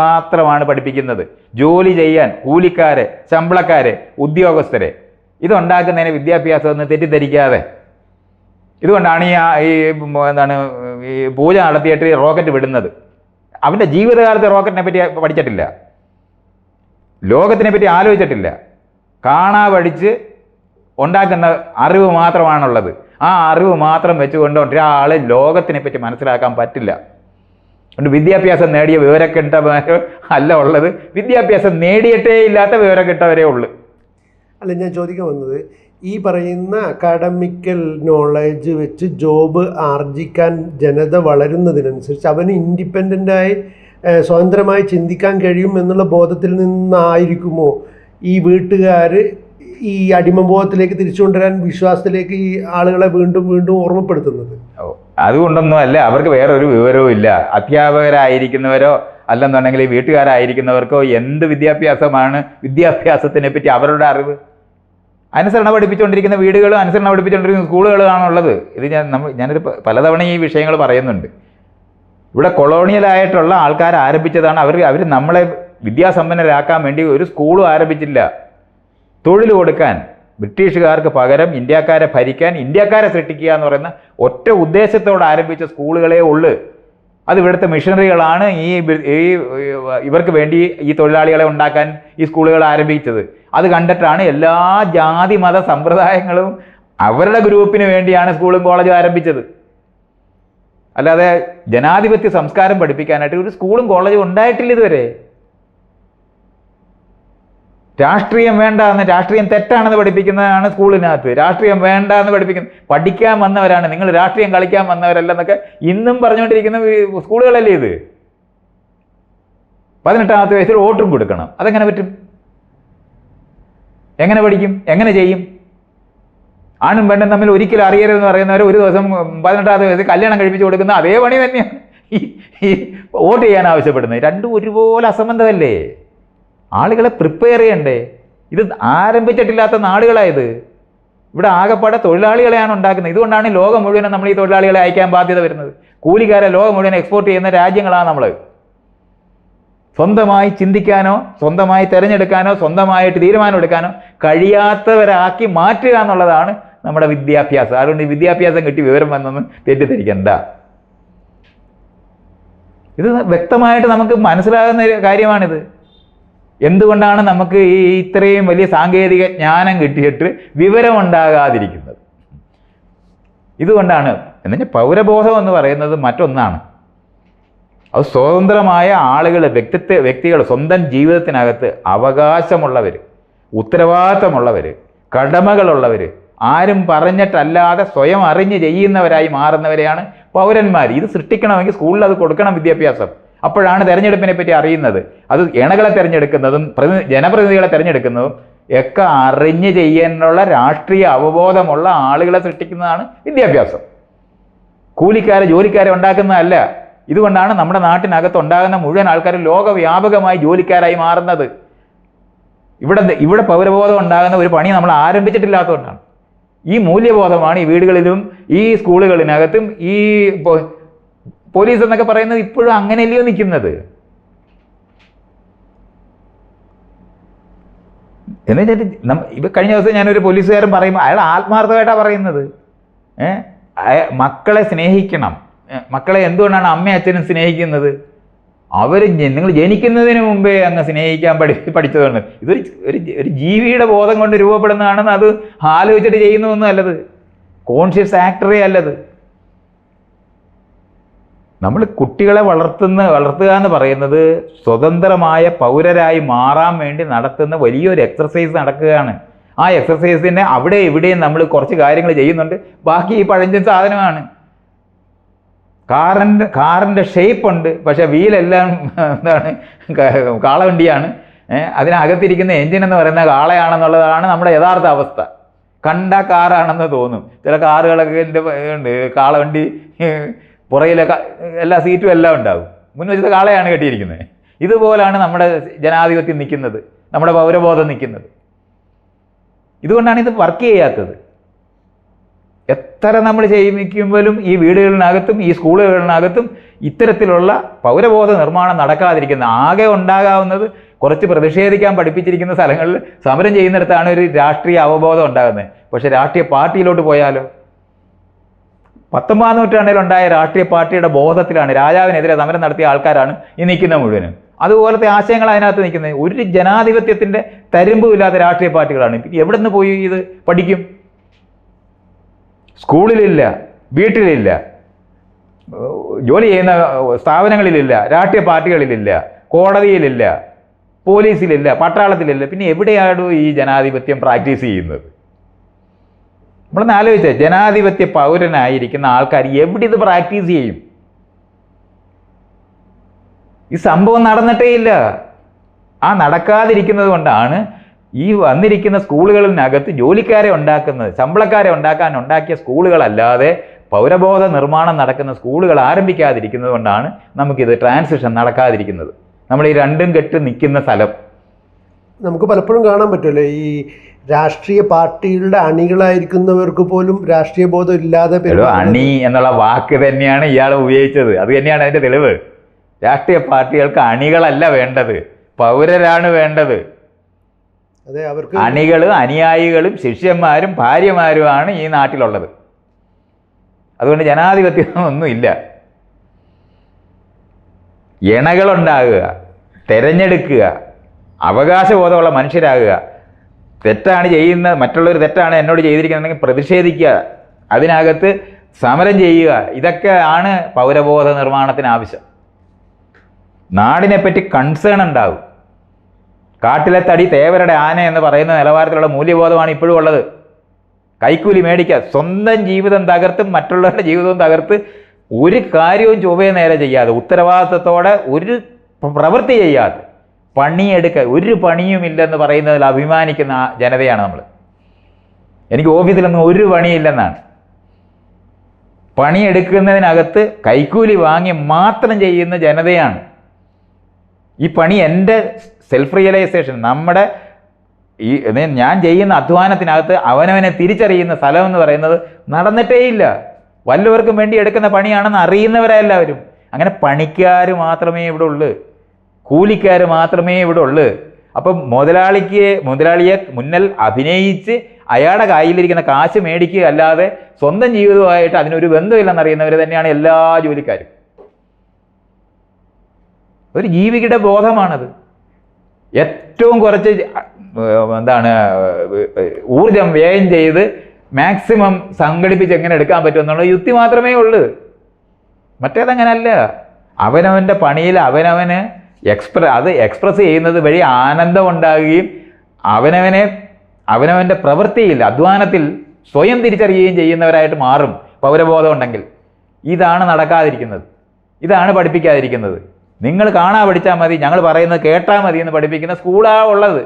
മാത്രമാണ് പഠിപ്പിക്കുന്നത്. ജോലി ചെയ്യാൻ കൂലിക്കാരെ, ശമ്പളക്കാരെ, ഉദ്യോഗസ്ഥരെ ഇതുണ്ടാക്കുന്നതിന് വിദ്യാഭ്യാസം ഒന്ന് തെറ്റിദ്ധരിക്കാതെ. ഇതുകൊണ്ടാണ് ഈ പൂജ നടത്തിയിട്ട് റോക്കറ്റ് വിടുന്നത്. അവൻ്റെ ജീവിതകാലത്ത് റോക്കറ്റിനെ പറ്റി പഠിച്ചിട്ടില്ല, ലോകത്തിനെ പറ്റി ആലോചിച്ചിട്ടില്ല. കാണാ പഠിച്ച് ഉണ്ടാക്കുന്ന അറിവ് മാത്രമാണുള്ളത്. ആ അറിവ് മാത്രം വെച്ചുകൊണ്ട് ഒരാൾ ലോകത്തിനെ പറ്റി മനസ്സിലാക്കാൻ പറ്റില്ല. അതുകൊണ്ട് വിദ്യാഭ്യാസം നേടിയ വിവരക്കെട്ടവർ അല്ല ഉള്ളത്, വിദ്യാഭ്യാസം നേടിയിട്ടേ ഇല്ലാത്ത വിവരക്കെട്ടവരേ ഉള്ളൂ. അല്ല, ഞാൻ ചോദിക്കാൻ വന്നത് ഈ പറയുന്ന അക്കാഡമിക്കൽ നോളജ് വെച്ച് ജോബ് ആർജിക്കാൻ ജനത വളരുന്നതിനനുസരിച്ച് അവന് ഇൻഡിപെൻഡൻ്റായി സ്വതന്ത്രമായി ചിന്തിക്കാൻ കഴിയും എന്നുള്ള ബോധത്തിൽ നിന്നായിരിക്കുമോ ഈ വീട്ടുകാർ ഈ അടിമബോധത്തിലേക്ക് തിരിച്ചു കൊണ്ടുവരാൻ, വിശ്വാസത്തിലേക്ക് ഈ ആളുകളെ വീണ്ടും വീണ്ടും ഓർമ്മപ്പെടുത്തുന്നത്? അതുകൊണ്ടൊന്നും അല്ല, അവർക്ക് വേറൊരു വിവരവും ഇല്ല. അധ്യാപകരായിരിക്കുന്നവരോ അല്ലെന്നുണ്ടെങ്കിൽ വീട്ടുകാരായിരിക്കുന്നവർക്കോ എന്ത് വിദ്യാഭ്യാസമാണ് വിദ്യാഭ്യാസത്തിനെ പറ്റി അവരുടെ അറിവ്? അനുസരണ പഠിപ്പിച്ചുകൊണ്ടിരിക്കുന്ന വീടുകളും അനുസരണ പഠിപ്പിച്ചുകൊണ്ടിരിക്കുന്ന സ്കൂളുകളാണുള്ളത്. ഇത് ഞാനൊരു പലതവണ ഈ വിഷയങ്ങൾ പറയുന്നുണ്ട്. ഇവിടെ കൊളോണിയലായിട്ടുള്ള ആൾക്കാർ ആരംഭിച്ചതാണ്. അവർ നമ്മളെ വിദ്യാസമ്പന്നരാക്കാൻ വേണ്ടി ഒരു സ്കൂളും ആരംഭിച്ചില്ല. തൊഴിൽ കൊടുക്കാൻ, ബ്രിട്ടീഷുകാർക്ക് പകരം ഇന്ത്യക്കാരെ ഭരിക്കാൻ, ഇന്ത്യക്കാരെ സൃഷ്ടിക്കുക എന്ന് പറയുന്ന ഒറ്റ ഉദ്ദേശത്തോടെ ആരംഭിച്ച സ്കൂളുകളേ ഉള്ളൂ. അത് ഇവിടുത്തെ മിഷണറികളാണ് ഇവർക്ക് വേണ്ടി ഈ തൊഴിലാളികളെ ഉണ്ടാക്കാൻ ഈ സ്കൂളുകൾ ആരംഭിച്ചത്. അത് കണ്ടിട്ടാണ് എല്ലാ ജാതി മത സമ്പ്രദായങ്ങളും അവരുടെ ഗ്രൂപ്പിന് വേണ്ടിയാണ് സ്കൂളും കോളേജും ആരംഭിച്ചത്. അല്ലാതെ ജനാധിപത്യ സംസ്കാരം പഠിപ്പിക്കാനായിട്ട് ഒരു സ്കൂളും കോളേജും ഉണ്ടായിട്ടില്ല ഇതുവരെ. രാഷ്ട്രീയം വേണ്ടെന്ന്, രാഷ്ട്രീയം തെറ്റാണെന്ന് പഠിപ്പിക്കുന്നതാണ് സ്കൂളിനകത്ത്. രാഷ്ട്രീയം വേണ്ടെന്ന് പഠിക്കാൻ വന്നവരാണ് നിങ്ങൾ, രാഷ്ട്രീയം കളിക്കാൻ വന്നവരല്ലെന്നൊക്കെ ഇന്നും പറഞ്ഞുകൊണ്ടിരിക്കുന്ന സ്കൂളുകളല്ലേ ഇത്. 18ാമത്തെ വയസ്സിൽ വോട്ടും കൊടുക്കണം. അതെങ്ങനെ പറ്റും? എങ്ങനെ പഠിക്കും? എങ്ങനെ ചെയ്യും? ആണും പെണ്ണും തമ്മിൽ ഒരിക്കലും അറിയരുതെന്ന് പറയുന്നവർ ഒരു ദിവസം 18ാമത്തെ വയസ്സിൽ കല്യാണം കഴിപ്പിച്ച് കൊടുക്കുന്ന അതേ പണി തന്നെയാണ് ഈ വോട്ട് ചെയ്യാൻ ആവശ്യപ്പെടുന്നത്. രണ്ടും ഒരുപോലെ അസംബന്ധമല്ലേ? ആളുകളെ പ്രിപ്പയർ ചെയ്യണ്ടേ? ഇത് ആരംഭിച്ചിട്ടില്ലാത്ത നാടുകളായത്. ഇവിടെ ആകെപ്പാടെ തൊഴിലാളികളെയാണ് ഉണ്ടാക്കുന്നത്. ഇതുകൊണ്ടാണ് ലോകം മുഴുവനും നമ്മൾ ഈ തൊഴിലാളികളെ അയക്കാൻ ബാധ്യത വരുന്നത്. കൂലിക്കാരെ ലോകം മുഴുവൻ എക്സ്പോർട്ട് ചെയ്യുന്ന രാജ്യങ്ങളാണ് നമ്മൾ. സ്വന്തമായി ചിന്തിക്കാനോ സ്വന്തമായി തിരഞ്ഞെടുക്കാനോ സ്വന്തമായിട്ട് തീരുമാനമെടുക്കാനോ കഴിയാത്തവരാക്കി മാറ്റുക എന്നുള്ളതാണ് നമ്മുടെ വിദ്യാഭ്യാസം. അതുകൊണ്ട് ഈ വിദ്യാഭ്യാസം കിട്ടി വിവരം വന്നൊന്നും തെറ്റിദ്ധരിക്കണ്ട. ഇത് വ്യക്തമായിട്ട് നമുക്ക് മനസ്സിലാകുന്ന കാര്യമാണിത്. എന്തുകൊണ്ടാണ് നമുക്ക് ഈ ഇത്രയും വലിയ സാങ്കേതിക ജ്ഞാനം കിട്ടിയിട്ട് വിവരമുണ്ടാകാതിരിക്കുന്നത്? ഇതുകൊണ്ടാണ്. എന്നിട്ട് പൗരബോധം എന്ന് പറയുന്നത് മറ്റൊന്നാണ്. അത് സ്വതന്ത്രമായ ആളുകൾ, വ്യക്തികൾ സ്വന്തം ജീവിതത്തിനകത്ത് അവകാശമുള്ളവർ, ഉത്തരവാദിത്തമുള്ളവർ, കടമകളുള്ളവർ, ആരും പറഞ്ഞിട്ടല്ലാതെ സ്വയം അറിഞ്ഞ് ചെയ്യുന്നവരായി മാറുന്നവരെയാണ് പൗരന്മാർ. ഇത് സൃഷ്ടിക്കണമെങ്കിൽ സ്കൂളിൽ അത് കൊടുക്കണം വിദ്യാഭ്യാസം. അപ്പോഴാണ് തെരഞ്ഞെടുപ്പിനെ പറ്റി അറിയുന്നത്. അത് ഇണകളെ തിരഞ്ഞെടുക്കുന്നതും ജനപ്രതിനിധികളെ തിരഞ്ഞെടുക്കുന്നതും ഒക്കെ അറിഞ്ഞ് ചെയ്യാനുള്ള രാഷ്ട്രീയ അവബോധമുള്ള ആളുകളെ സൃഷ്ടിക്കുന്നതാണ് വിദ്യാഭ്യാസം. കൂലിക്കാരെ ജോലിക്കാരെ ഉണ്ടാക്കുന്നതല്ല. ഇതുകൊണ്ടാണ് നമ്മുടെ നാട്ടിനകത്ത് ഉണ്ടാകുന്ന മുഴുവൻ ആൾക്കാരും ലോകവ്യാപകമായി ജോലിക്കാരായി മാറുന്നത്. ഇവിടെ പൗരബോധം ഉണ്ടാകുന്ന ഒരു പണി നമ്മൾ ആരംഭിച്ചിട്ടില്ലാത്തതുകൊണ്ടാണ്. ഈ മൂല്യബോധമാണ് ഈ വീടുകളിലും ഈ സ്കൂളുകളിനകത്തും ഈ പോലീസ് എന്നൊക്കെ പറയുന്നത് ഇപ്പോഴും അങ്ങനെയല്ലയോ നിൽക്കുന്നത്? എന്നുവെച്ചാൽ കഴിഞ്ഞ ദിവസം ഞാനൊരു പോലീസുകാരൻ പറയുമ്പോൾ അയാൾ ആത്മാർത്ഥമായിട്ടാണ് പറയുന്നത്. മക്കളെ സ്നേഹിക്കണം. മക്കളെ എന്തുകൊണ്ടാണ് അമ്മയും അച്ഛനും സ്നേഹിക്കുന്നത്? അവർ നിങ്ങൾ ജനിക്കുന്നതിന് മുമ്പേ അങ്ങ് സ്നേഹിക്കാൻ പഠിച്ചതുകൊണ്ട്. ഒരു ജീവിയുടെ ബോധം കൊണ്ട് രൂപപ്പെടുന്നതാണെന്ന് അത് ആലോചിച്ചിട്ട് ചെയ്യുന്നതൊന്നും അല്ലത്. കോൺഷ്യസ് ആക്ടറേ അല്ലത്. നമ്മൾ കുട്ടികളെ വളർത്തുക എന്ന് പറയുന്നത് സ്വതന്ത്രമായ പൗരരായി മാറാൻ വേണ്ടി നടത്തുന്ന വലിയൊരു എക്സർസൈസ് നടക്കുകയാണ്. ആ എക്സർസൈസിനെ അവിടെ ഇവിടെയും നമ്മൾ കുറച്ച് കാര്യങ്ങൾ ചെയ്യുന്നുണ്ട്. ബാക്കി ഈ പഴഞ്ചൻ സാധനമാണ്. കാറിൻ്റെ ഷേപ്പ് ഉണ്ട്, പക്ഷേ വീലെല്ലാം എന്താണ് കാളവണ്ടിയാണ്. അതിനകത്തിരിക്കുന്ന എൻജിൻ എന്ന് പറയുന്ന കാളയാണെന്നുള്ളതാണ് നമ്മുടെ യഥാർത്ഥ അവസ്ഥ. കണ്ട കാറാണെന്ന് തോന്നും. ചില കാറുകളൊക്കെ ഉണ്ട്, കാളവണ്ടി പുറകിലെ എല്ലാ സീറ്റും എല്ലാം ഉണ്ടാവും. മുൻവശത്തെ കാളയാണ് കെട്ടിയിരിക്കുന്നത്. ഇതുപോലാണ് നമ്മുടെ ജനാധിപത്യം നിൽക്കുന്നത്, നമ്മുടെ പൗരബോധം നിൽക്കുന്നത്. ഇതുകൊണ്ടാണ് ഇത് വർക്ക് ചെയ്യാത്തത്. എത്ര നമ്മൾ ചെയ്യിക്കുമ്പോഴും ഈ വീടുകളിനകത്തും ഈ സ്കൂളുകളിനകത്തും ഇത്തരത്തിലുള്ള പൗരബോധ നിർമ്മാണം നടക്കാതിരിക്കുന്ന ആകെ ഉണ്ടാകാവുന്നത് കുറച്ച് പ്രതിഷേധിക്കാൻ പഠിപ്പിച്ചിരിക്കുന്ന സ്ഥലങ്ങളിൽ സമരം ചെയ്യുന്നിടത്താണ് ഒരു രാഷ്ട്രീയ അവബോധം ഉണ്ടാകുന്നത്. പക്ഷേ രാഷ്ട്രീയ പാർട്ടിയിലോട്ട് പോയാലോ? 19-ാം നൂറ്റാണ്ടിലുണ്ടായ രാഷ്ട്രീയ പാർട്ടിയുടെ ബോധത്തിലാണ് രാജാവിനെതിരെ സമരം നടത്തിയ ആൾക്കാരാണ് ഈ നിൽക്കുന്ന മുഴുവനും. അതുപോലത്തെ ആശയങ്ങൾ അതിനകത്ത് നിൽക്കുന്നത്. ഒരു ജനാധിപത്യത്തിൻ്റെ തരുമ്പുമില്ലാത്ത രാഷ്ട്രീയ പാർട്ടികളാണ്. എവിടെ നിന്ന് പോയി ഇത് പഠിക്കും? സ്കൂളിലില്ല, വീട്ടിലില്ല, ജോലി ചെയ്യുന്ന സ്ഥാപനങ്ങളിലില്ല, രാഷ്ട്രീയ പാർട്ടികളിലില്ല, കോടതിയിലില്ല, പോലീസിലില്ല, പട്ടാളത്തിലില്ല. പിന്നെ എവിടെയാണ് ഈ ജനാധിപത്യം പ്രാക്ടീസ് ചെയ്യുന്നത്? നമ്മളൊന്ന് ആലോചിച്ചേ, ജനാധിപത്യ പൗരനായിരിക്കുന്ന ആൾക്കാർ എവിടെ ഇത് പ്രാക്ടീസ് ചെയ്യും? ഈ സംഭവം നടന്നിട്ടേ ഇല്ല. ആ നടക്കാതിരിക്കുന്നത് കൊണ്ടാണ് ഈ വന്നിരിക്കുന്ന സ്കൂളുകളിനകത്ത് ജോലിക്കാരെ ഉണ്ടാക്കുന്നത്, ശമ്പളക്കാരെ ഉണ്ടാക്കിയ സ്കൂളുകളല്ലാതെ പൗരബോധ നിർമ്മാണം നടക്കുന്ന സ്കൂളുകൾ ആരംഭിക്കാതിരിക്കുന്നത് കൊണ്ടാണ് നമുക്കിത് ട്രാൻസിഷൻ നടക്കാതിരിക്കുന്നത്. നമ്മൾ ഈ രണ്ടും കെട്ട് നിൽക്കുന്ന സ്ഥലം നമുക്ക് പലപ്പോഴും കാണാൻ പറ്റുമല്ലോ, ഈ രാഷ്ട്രീയ പാർട്ടികളുടെ അണികളായിരിക്കുന്നവർക്ക് പോലും രാഷ്ട്രീയ ബോധം ഇല്ലാതെ. അണി എന്നുള്ള വാക്ക് തന്നെയാണ് ഇയാൾ ഉപയോഗിച്ചത്. അത് തന്നെയാണ് അതിൻ്റെ തെളിവ്. രാഷ്ട്രീയ പാർട്ടികൾക്ക് അണികളല്ല വേണ്ടത്, പൗരരാണ് വേണ്ടത്. അതെ, അവർക്ക് അണികളും അനുയായികളും ശിഷ്യന്മാരും ഭാര്യമാരുമാണ് ഈ നാട്ടിലുള്ളത്. അതുകൊണ്ട് ജനാധിപത്യം ഒന്നുമില്ല. ഇണകളുണ്ടാകുക, തിരഞ്ഞെടുക്കുക, അവകാശബോധമുള്ള മനുഷ്യരാകുക, തെറ്റാണ് ചെയ്യുന്ന മറ്റുള്ളവർ തെറ്റാണ് എന്നോട് ചെയ്തിരിക്കുന്നുണ്ടെങ്കിൽ പ്രതിഷേധിക്കുക, അതിനകത്ത് സമരം ചെയ്യുക. ഇതൊക്കെ ആണ് പൗരബോധ നിർമ്മാണത്തിന് ആവശ്യം. നാടിനെപ്പറ്റി കൺസേൺ ഉണ്ടാവും. കാട്ടിലെ തടി തേവരുടെ ആന എന്ന് പറയുന്ന നിലവാരത്തിലുള്ള മൂല്യബോധമാണ് ഇപ്പോഴും ഉള്ളത്. കൈക്കൂലി മേടിക്കുക, സ്വന്തം ജീവിതം തകർത്തും മറ്റുള്ളവരുടെ ജീവിതവും തകർത്ത് ഒരു കാര്യവും ചൊവ്വേ നേരെ ചെയ്യാതെ, ഉത്തരവാദിത്തത്തോടെ ഒരു പ്രവൃത്തി ചെയ്യാതെ പണിയെടുക്കുക, ഒരു പണിയുമില്ലെന്ന് പറയുന്നതിൽ അഭിമാനിക്കുന്ന ജനതയാണ് നമ്മൾ. എനിക്ക് ഓഫീസിലൊന്നും ഒരു പണിയില്ലെന്നാണ്. പണിയെടുക്കുന്നതിനകത്ത് കൈക്കൂലി വാങ്ങി മാത്രം ചെയ്യുന്ന ജനതയാണ്. ഈ പണി എൻ്റെ സെൽഫ് റിയലൈസേഷൻ, നമ്മുടെ ഈ ഞാൻ ചെയ്യുന്ന അധ്വാനത്തിനകത്ത് അവനവനെ തിരിച്ചറിയുന്ന സ്ഥലം എന്ന് പറയുന്നത് നടന്നിട്ടേ ഇല്ല. വല്ലവർക്കും വേണ്ടി എടുക്കുന്ന പണിയാണെന്ന് അറിയുന്നവരെല്ലാവരും. അങ്ങനെ പണിക്കാർ മാത്രമേ ഇവിടെ ഉള്ളൂ, കൂലിക്കാർ മാത്രമേ ഇവിടെ ഉള്ളൂ. അപ്പം മുതലാളിയെ മുന്നിൽ അഭിനയിച്ച് അയാളുടെ കയ്യിലിരിക്കുന്ന കാശ് മേടിക്കുക അല്ലാതെ സ്വന്തം ജീവിതവുമായിട്ട് അതിനൊരു ബന്ധമില്ലെന്നറിയുന്നവർ തന്നെയാണ് എല്ലാ ജോലിക്കാരും. ഒരു ജീവിയുടെ ബോധമാണത്. ഏറ്റവും കുറച്ച് ഊർജം വ്യയം ചെയ്ത് മാക്സിമം സംഘടിപ്പിച്ച് എങ്ങനെ എടുക്കാൻ പറ്റുമെന്നുള്ള യുക്തി മാത്രമേ ഉള്ളൂ. മറ്റേതങ്ങനല്ല. അവനവൻ്റെ പണിയിൽ അവനവന് എക്സ്പ്രസ് ചെയ്യുന്നത് വഴി ആനന്ദം ഉണ്ടാകുകയും അവനവൻ്റെ പ്രവൃത്തിയിൽ അധ്വാനത്തിൽ സ്വയം തിരിച്ചറിയുകയും ചെയ്യുന്നവരായിട്ട് മാറും പൗരബോധം ഉണ്ടെങ്കിൽ. ഇതാണ് നടക്കാതിരിക്കുന്നത്, ഇതാണ് പഠിപ്പിക്കാതിരിക്കുന്നത്. നിങ്ങൾ കാണാൻ പഠിച്ചാൽ മതി, ഞങ്ങൾ പറയുന്നത് കേട്ടാൽ മതി എന്ന് പഠിപ്പിക്കുന്ന സ്കൂളാണ് ഉള്ളത്.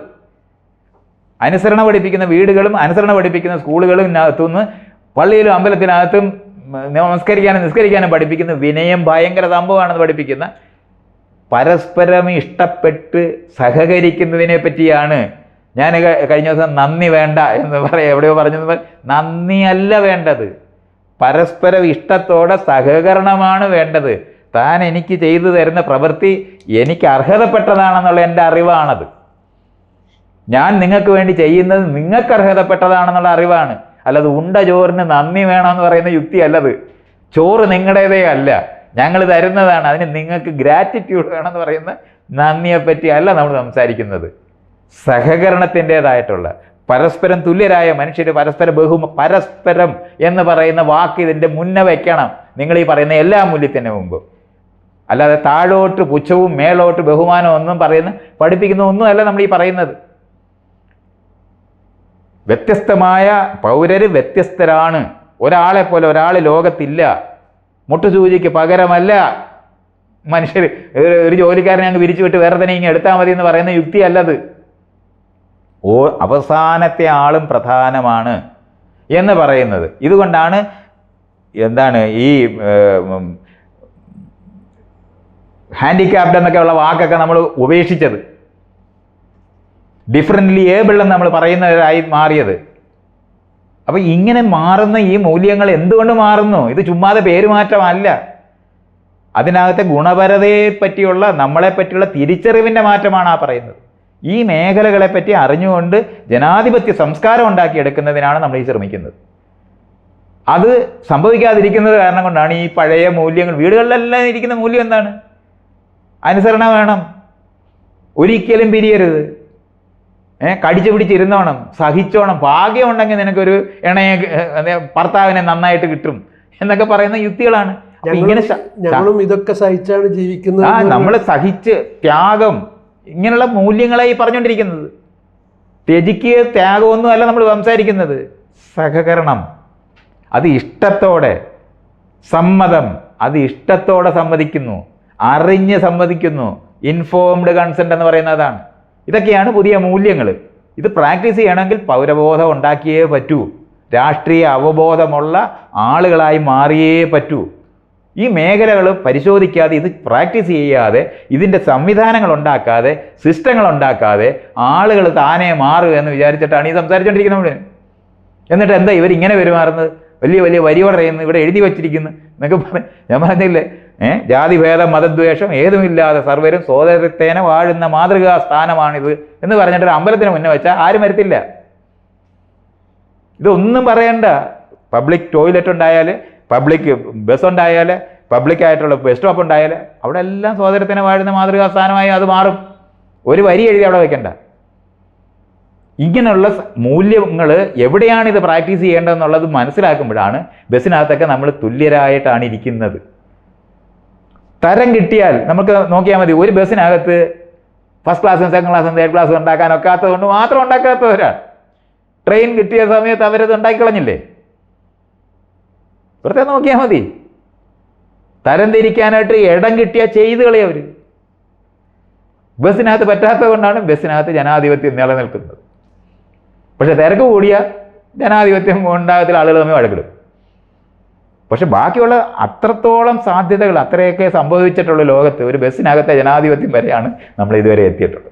അനുസരണ പഠിപ്പിക്കുന്ന വീടുകളും അനുസരണ പഠിപ്പിക്കുന്ന സ്കൂളുകളും അകത്തുനിന്ന് പള്ളിയിലും അമ്പലത്തിനകത്തും നിസ്കരിക്കാനും പഠിപ്പിക്കുന്ന വിനയം ഭയങ്കര സംഭവമാണെന്ന് പഠിപ്പിക്കുന്ന പരസ്പരം ഇഷ്ടപ്പെട്ട് സഹകരിക്കുന്നതിനെ പറ്റിയാണ് ഞാൻ കഴിഞ്ഞ ദിവസം നന്ദി വേണ്ട എന്ന് എവിടെയോ പറഞ്ഞത്. നന്ദിയല്ല വേണ്ടത്, പരസ്പരം ഇഷ്ടത്തോടെ സഹകരണമാണ് വേണ്ടത്. താൻ എനിക്ക് ചെയ്തു തരുന്ന പ്രവൃത്തി എനിക്ക് അർഹതപ്പെട്ടതാണെന്നുള്ള എൻ്റെ അറിവാണത്. ഞാൻ നിങ്ങൾക്ക് വേണ്ടി ചെയ്യുന്നത് നിങ്ങൾക്ക് അർഹതപ്പെട്ടതാണെന്നുള്ള അറിവാണ്. അല്ലാതെ ഉണ്ട ചോറിന് നന്ദി വേണമെന്ന് പറയുന്ന യുക്തി അല്ലത്. ചോറ് നിങ്ങളുടേതേ അല്ല, ഞങ്ങൾ തരുന്നതാണ്. അതിന് നിങ്ങൾക്ക് ഗ്രാറ്റിറ്റ്യൂഡ് വേണമെന്ന് പറയുന്ന നന്ദിയെപ്പറ്റി അല്ല നമ്മൾ സംസാരിക്കുന്നത്. സഹകരണത്തിൻ്റേതായിട്ടുള്ള പരസ്പരം തുല്യരായ മനുഷ്യർ പരസ്പരം എന്ന് പറയുന്ന വാക്ക് ഇതിൻ്റെ മുന്നേ വയ്ക്കണം നിങ്ങൾ ഈ പറയുന്ന എല്ലാ മൂല്യത്തിന് മുമ്പ്. അല്ലാതെ താഴോട്ട് പുച്ഛവും മേലോട്ട് ബഹുമാനവും ഒന്നും പഠിപ്പിക്കുന്ന ഒന്നുമല്ല നമ്മൾ ഈ പറയുന്നത്. വ്യത്യസ്തമായ പൗരര് വ്യത്യസ്തരാണ്. ഒരാളെപ്പോലെ ഒരാൾ ലോകത്തില്ല. മുട്ടുസൂചിക്ക് പകരമല്ല മനുഷ്യർ. ഒരു ജോലിക്കാരനെ അങ്ങ് പിരിച്ചു വിട്ട് വേറെ തന്നെ ഇങ്ങനെ എടുത്താൽ മതി എന്ന് പറയുന്ന യുക്തി അല്ലത്. അവസാനത്തെ ആളും പ്രധാനമാണ് എന്ന് പറയുന്നത്. ഇതുകൊണ്ടാണ് ഈ ഹാൻഡിക്യാപ്ഡ് എന്നൊക്കെ ഉള്ള വാക്കൊക്കെ നമ്മൾ ഉപേക്ഷിച്ചത്, ഡിഫറൻ്റ്ലി ഏബിൾ എന്ന് നമ്മൾ പറയുന്നവരായി മാറിയത്. അപ്പോൾ ഇങ്ങനെ മാറുന്ന ഈ മൂല്യങ്ങൾ എന്തുകൊണ്ട് മാറുന്നു? ഇത് ചുമ്മാതെ പേരുമാറ്റമല്ല, അതിനകത്തെ ഗുണപരതയെ പറ്റിയുള്ള നമ്മളെ പറ്റിയുള്ള തിരിച്ചറിവിൻ്റെ മാറ്റമാണ് ആ പറയുന്നത്. ഈ മേഖലകളെ പറ്റി അറിഞ്ഞുകൊണ്ട് ജനാധിപത്യ സംസ്കാരം ഉണ്ടാക്കിയെടുക്കുന്നതിനാണ് നമ്മൾ ഈ ശ്രമിക്കുന്നത്. അത് സംഭവിക്കാതിരിക്കുന്നത് കാരണം കൊണ്ടാണ് ഈ പഴയ മൂല്യങ്ങൾ, വീടുകളിലെല്ലാം ഇരിക്കുന്ന മൂല്യം എന്താണ്? അനുസരണ വേണം, ഒരിക്കലും പിരിയരുത്, കടിച്ചു പിടിച്ചിരുന്നോണം, സഹിച്ചോണം, ഭാഗ്യമുണ്ടെങ്കിൽ നിനക്കൊരു ഭർത്താവിനെ നന്നായിട്ട് കിട്ടും എന്നൊക്കെ പറയുന്ന യുക്തികളാണ്. ഞങ്ങളും ഇതൊക്കെ സഹിച്ചാണ് ജീവിക്കുന്നത്. നമ്മൾ സഹിച്ച് ത്യാഗം, ഇങ്ങനെയുള്ള മൂല്യങ്ങളെ ഈ പറഞ്ഞുകൊണ്ടിരിക്കുന്നത്. ത്യജിക്കുക ത്യാഗമൊന്നും അല്ല നമ്മൾ സംസാരിക്കുന്നത്. സഹകരണം, അത് ഇഷ്ടത്തോടെ, സമ്മതം, അത് ഇഷ്ടത്തോടെ സമ്മതിക്കുന്നു, അറിഞ്ഞ് സമ്മതിക്കുന്നു, ഇൻഫോംഡ് കൺസെന്റ് എന്ന് പറയുന്നതാണ്. ഇതൊക്കെയാണ് പുതിയ മൂല്യങ്ങൾ. ഇത് പ്രാക്ടീസ് ചെയ്യണമെങ്കിൽ പൗരബോധം ഉണ്ടാക്കിയേ പറ്റൂ, രാഷ്ട്രീയ അവബോധമുള്ള ആളുകളായി മാറിയേ പറ്റൂ. ഈ മേഖലകൾ പരിശോധിക്കാതെ, ഇത് പ്രാക്ടീസ് ചെയ്യാതെ, ഇതിൻ്റെ സംവിധാനങ്ങൾ ഉണ്ടാക്കാതെ, സിസ്റ്റങ്ങൾ ഉണ്ടാക്കാതെ ആളുകൾ താനേ മാറുക എന്ന് വിചാരിച്ചിട്ടാണ് ഈ സംസാരിച്ചുകൊണ്ടിരിക്കുന്നത്. എന്നിട്ട് എന്താ ഇവരിങ്ങനെ പെരുമാറുന്നത്? വലിയ വലിയ വരി പറയുന്നു, ഇവിടെ എഴുതി വച്ചിരിക്കുന്നു എന്നൊക്കെ പറയും. ഞാൻ പറഞ്ഞില്ലേ, ജാതിഭേദം മതദ്വേഷം ഏതുമില്ലാതെ സർവരും സോദരത്തേനെ വാഴുന്ന മാതൃകാ സ്ഥാനമാണിത് എന്ന് പറഞ്ഞിട്ട് ഒരു അമ്പലത്തിന് മുന്നേ വെച്ചാൽ ആരും വരത്തില്ല. ഇതൊന്നും പറയണ്ട. പബ്ലിക് ടോയ്ലറ്റ് ഉണ്ടായാൽ, പബ്ലിക് ബസ് ഉണ്ടായാൽ, പബ്ലിക്കായിട്ടുള്ള ബസ് സ്റ്റോപ്പ് ഉണ്ടായാൽ അവിടെ എല്ലാം സോദരത്തിനെ വാഴുന്ന മാതൃകാ സ്ഥാനമായി അത് മാറും. ഒരു വരി എഴുതി അവിടെ വെക്കണ്ട. ഇങ്ങനെയുള്ള മൂല്യങ്ങൾ എവിടെയാണ് ഇത് പ്രാക്ടീസ് ചെയ്യേണ്ടതെന്നുള്ളത് മനസ്സിലാക്കുമ്പോഴാണ് ബസ്സിനകത്തൊക്കെ നമ്മൾ തുല്യരായിട്ടാണ് ഇരിക്കുന്നത്. തരം കിട്ടിയാൽ നമുക്ക് നോക്കിയാൽ മതി. ഒരു ബസ്സിനകത്ത് ഫസ്റ്റ് ക്ലാസ്സും സെക്കൻഡ് ക്ലാസ്സും തേർഡ് ക്ലാസ്സും ഉണ്ടാക്കാൻ ഒക്കാത്തത് കൊണ്ട് മാത്രം ഉണ്ടാക്കാത്തവരാണ്. ട്രെയിൻ കിട്ടിയ സമയത്ത് അവരത് ഉണ്ടാക്കിക്കളഞ്ഞില്ലേ? വെറുതെ നോക്കിയാൽ മതി. തരം തിരിക്കാനായിട്ട് ഇടം കിട്ടിയാൽ ചെയ്ത് കളയും അവർ. ബസ്സിനകത്ത് പറ്റാത്തത് കൊണ്ടാണ് ബസ്സിനകത്ത് ജനാധിപത്യം നിലനിൽക്കുന്നത്. പക്ഷെ തിരക്ക് കൂടിയ ജനാധിപത്യം ഉണ്ടാകത്തിൽ ആളുകൾ തമ്മിൽ വഴക്കിടും. പക്ഷെ ബാക്കിയുള്ള അത്രത്തോളം സാധ്യതകൾ, അത്രയൊക്കെ സംഭവിച്ചിട്ടുള്ള ലോകത്ത് ഒരു ബസ്സിനകത്തെ ജനാധിപത്യം വരെയാണ് നമ്മൾ ഇതുവരെ എത്തിയിട്ടുള്ളത്.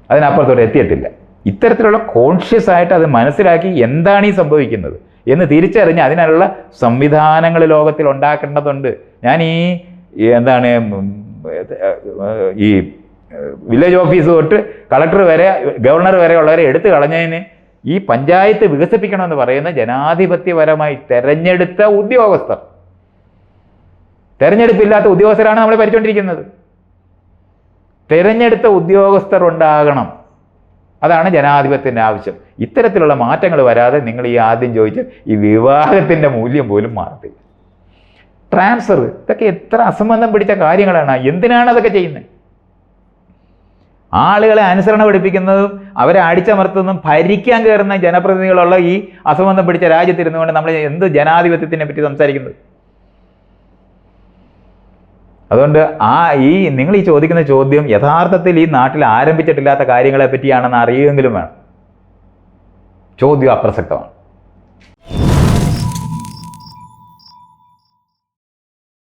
അതിനപ്പുറത്തോട്ട് എത്തിയിട്ടില്ല. ഇത്തരത്തിലുള്ള കോൺഷ്യസ് ആയിട്ട് അത് മനസ്സിലാക്കി എന്താണ് ഈ സംഭവിക്കുന്നത് എന്ന് തിരിച്ചറിഞ്ഞ് അതിനുള്ള സംവിധാനങ്ങൾ ലോകത്തിൽ ഉണ്ടാക്കേണ്ടതുണ്ട്. ഞാൻ ഈ വില്ലേജ് ഓഫീസ് തൊട്ട് കളക്ടർ വരെ ഗവർണർ വരെ ഉള്ളവരെ എടുത്തു കളഞ്ഞതിന് ഈ പഞ്ചായത്ത് വികസിപ്പിക്കണമെന്ന് പറയുന്ന ജനാധിപത്യപരമായി തെരഞ്ഞെടുത്ത ഉദ്യോഗസ്ഥർ, തെരഞ്ഞെടുപ്പില്ലാത്ത ഉദ്യോഗസ്ഥരാണ് നമ്മൾ ഭരിച്ചുകൊണ്ടിരിക്കുന്നത്. തെരഞ്ഞെടുത്ത ഉദ്യോഗസ്ഥർ ഉണ്ടാകണം. അതാണ് ജനാധിപത്യത്തിൻ്റെ ആവശ്യം. ഇത്തരത്തിലുള്ള മാറ്റങ്ങൾ വരാതെ നിങ്ങൾ ഈ ആദ്യം ചോദിച്ച ഈ വിവാഹത്തിൻ്റെ മൂല്യം പോലും മാറത്തില്ല. ട്രാൻസ്ഫർ, ഇതൊക്കെ എത്ര അസംബന്ധം പിടിച്ച കാര്യങ്ങളാണ്. എന്തിനാണ് അതൊക്കെ ചെയ്യുന്നത്? ആളുകളെ അനുസരണ പഠിപ്പിക്കുന്നതും അവരെ അടിച്ചമർത്തുന്നതും ഭരിക്കാൻ കയറുന്ന ജനപ്രതിനിധികളുള്ള ഈ അസംബന്ധം പിടിച്ച രാജ്യത്തിരുന്നുകൊണ്ട് നമ്മൾ എന്ത് ജനാധിപത്യത്തിനെ പറ്റി സംസാരിക്കുന്നത്? അതുകൊണ്ട് നിങ്ങൾ ഈ ചോദിക്കുന്ന ചോദ്യം യഥാർത്ഥത്തിൽ ഈ നാട്ടിൽ ആരംഭിച്ചിട്ടില്ലാത്ത കാര്യങ്ങളെ പറ്റിയാണെന്ന് അറിയുമെങ്കിലും വേണം. ചോദ്യം അപ്രസക്തമാണ്.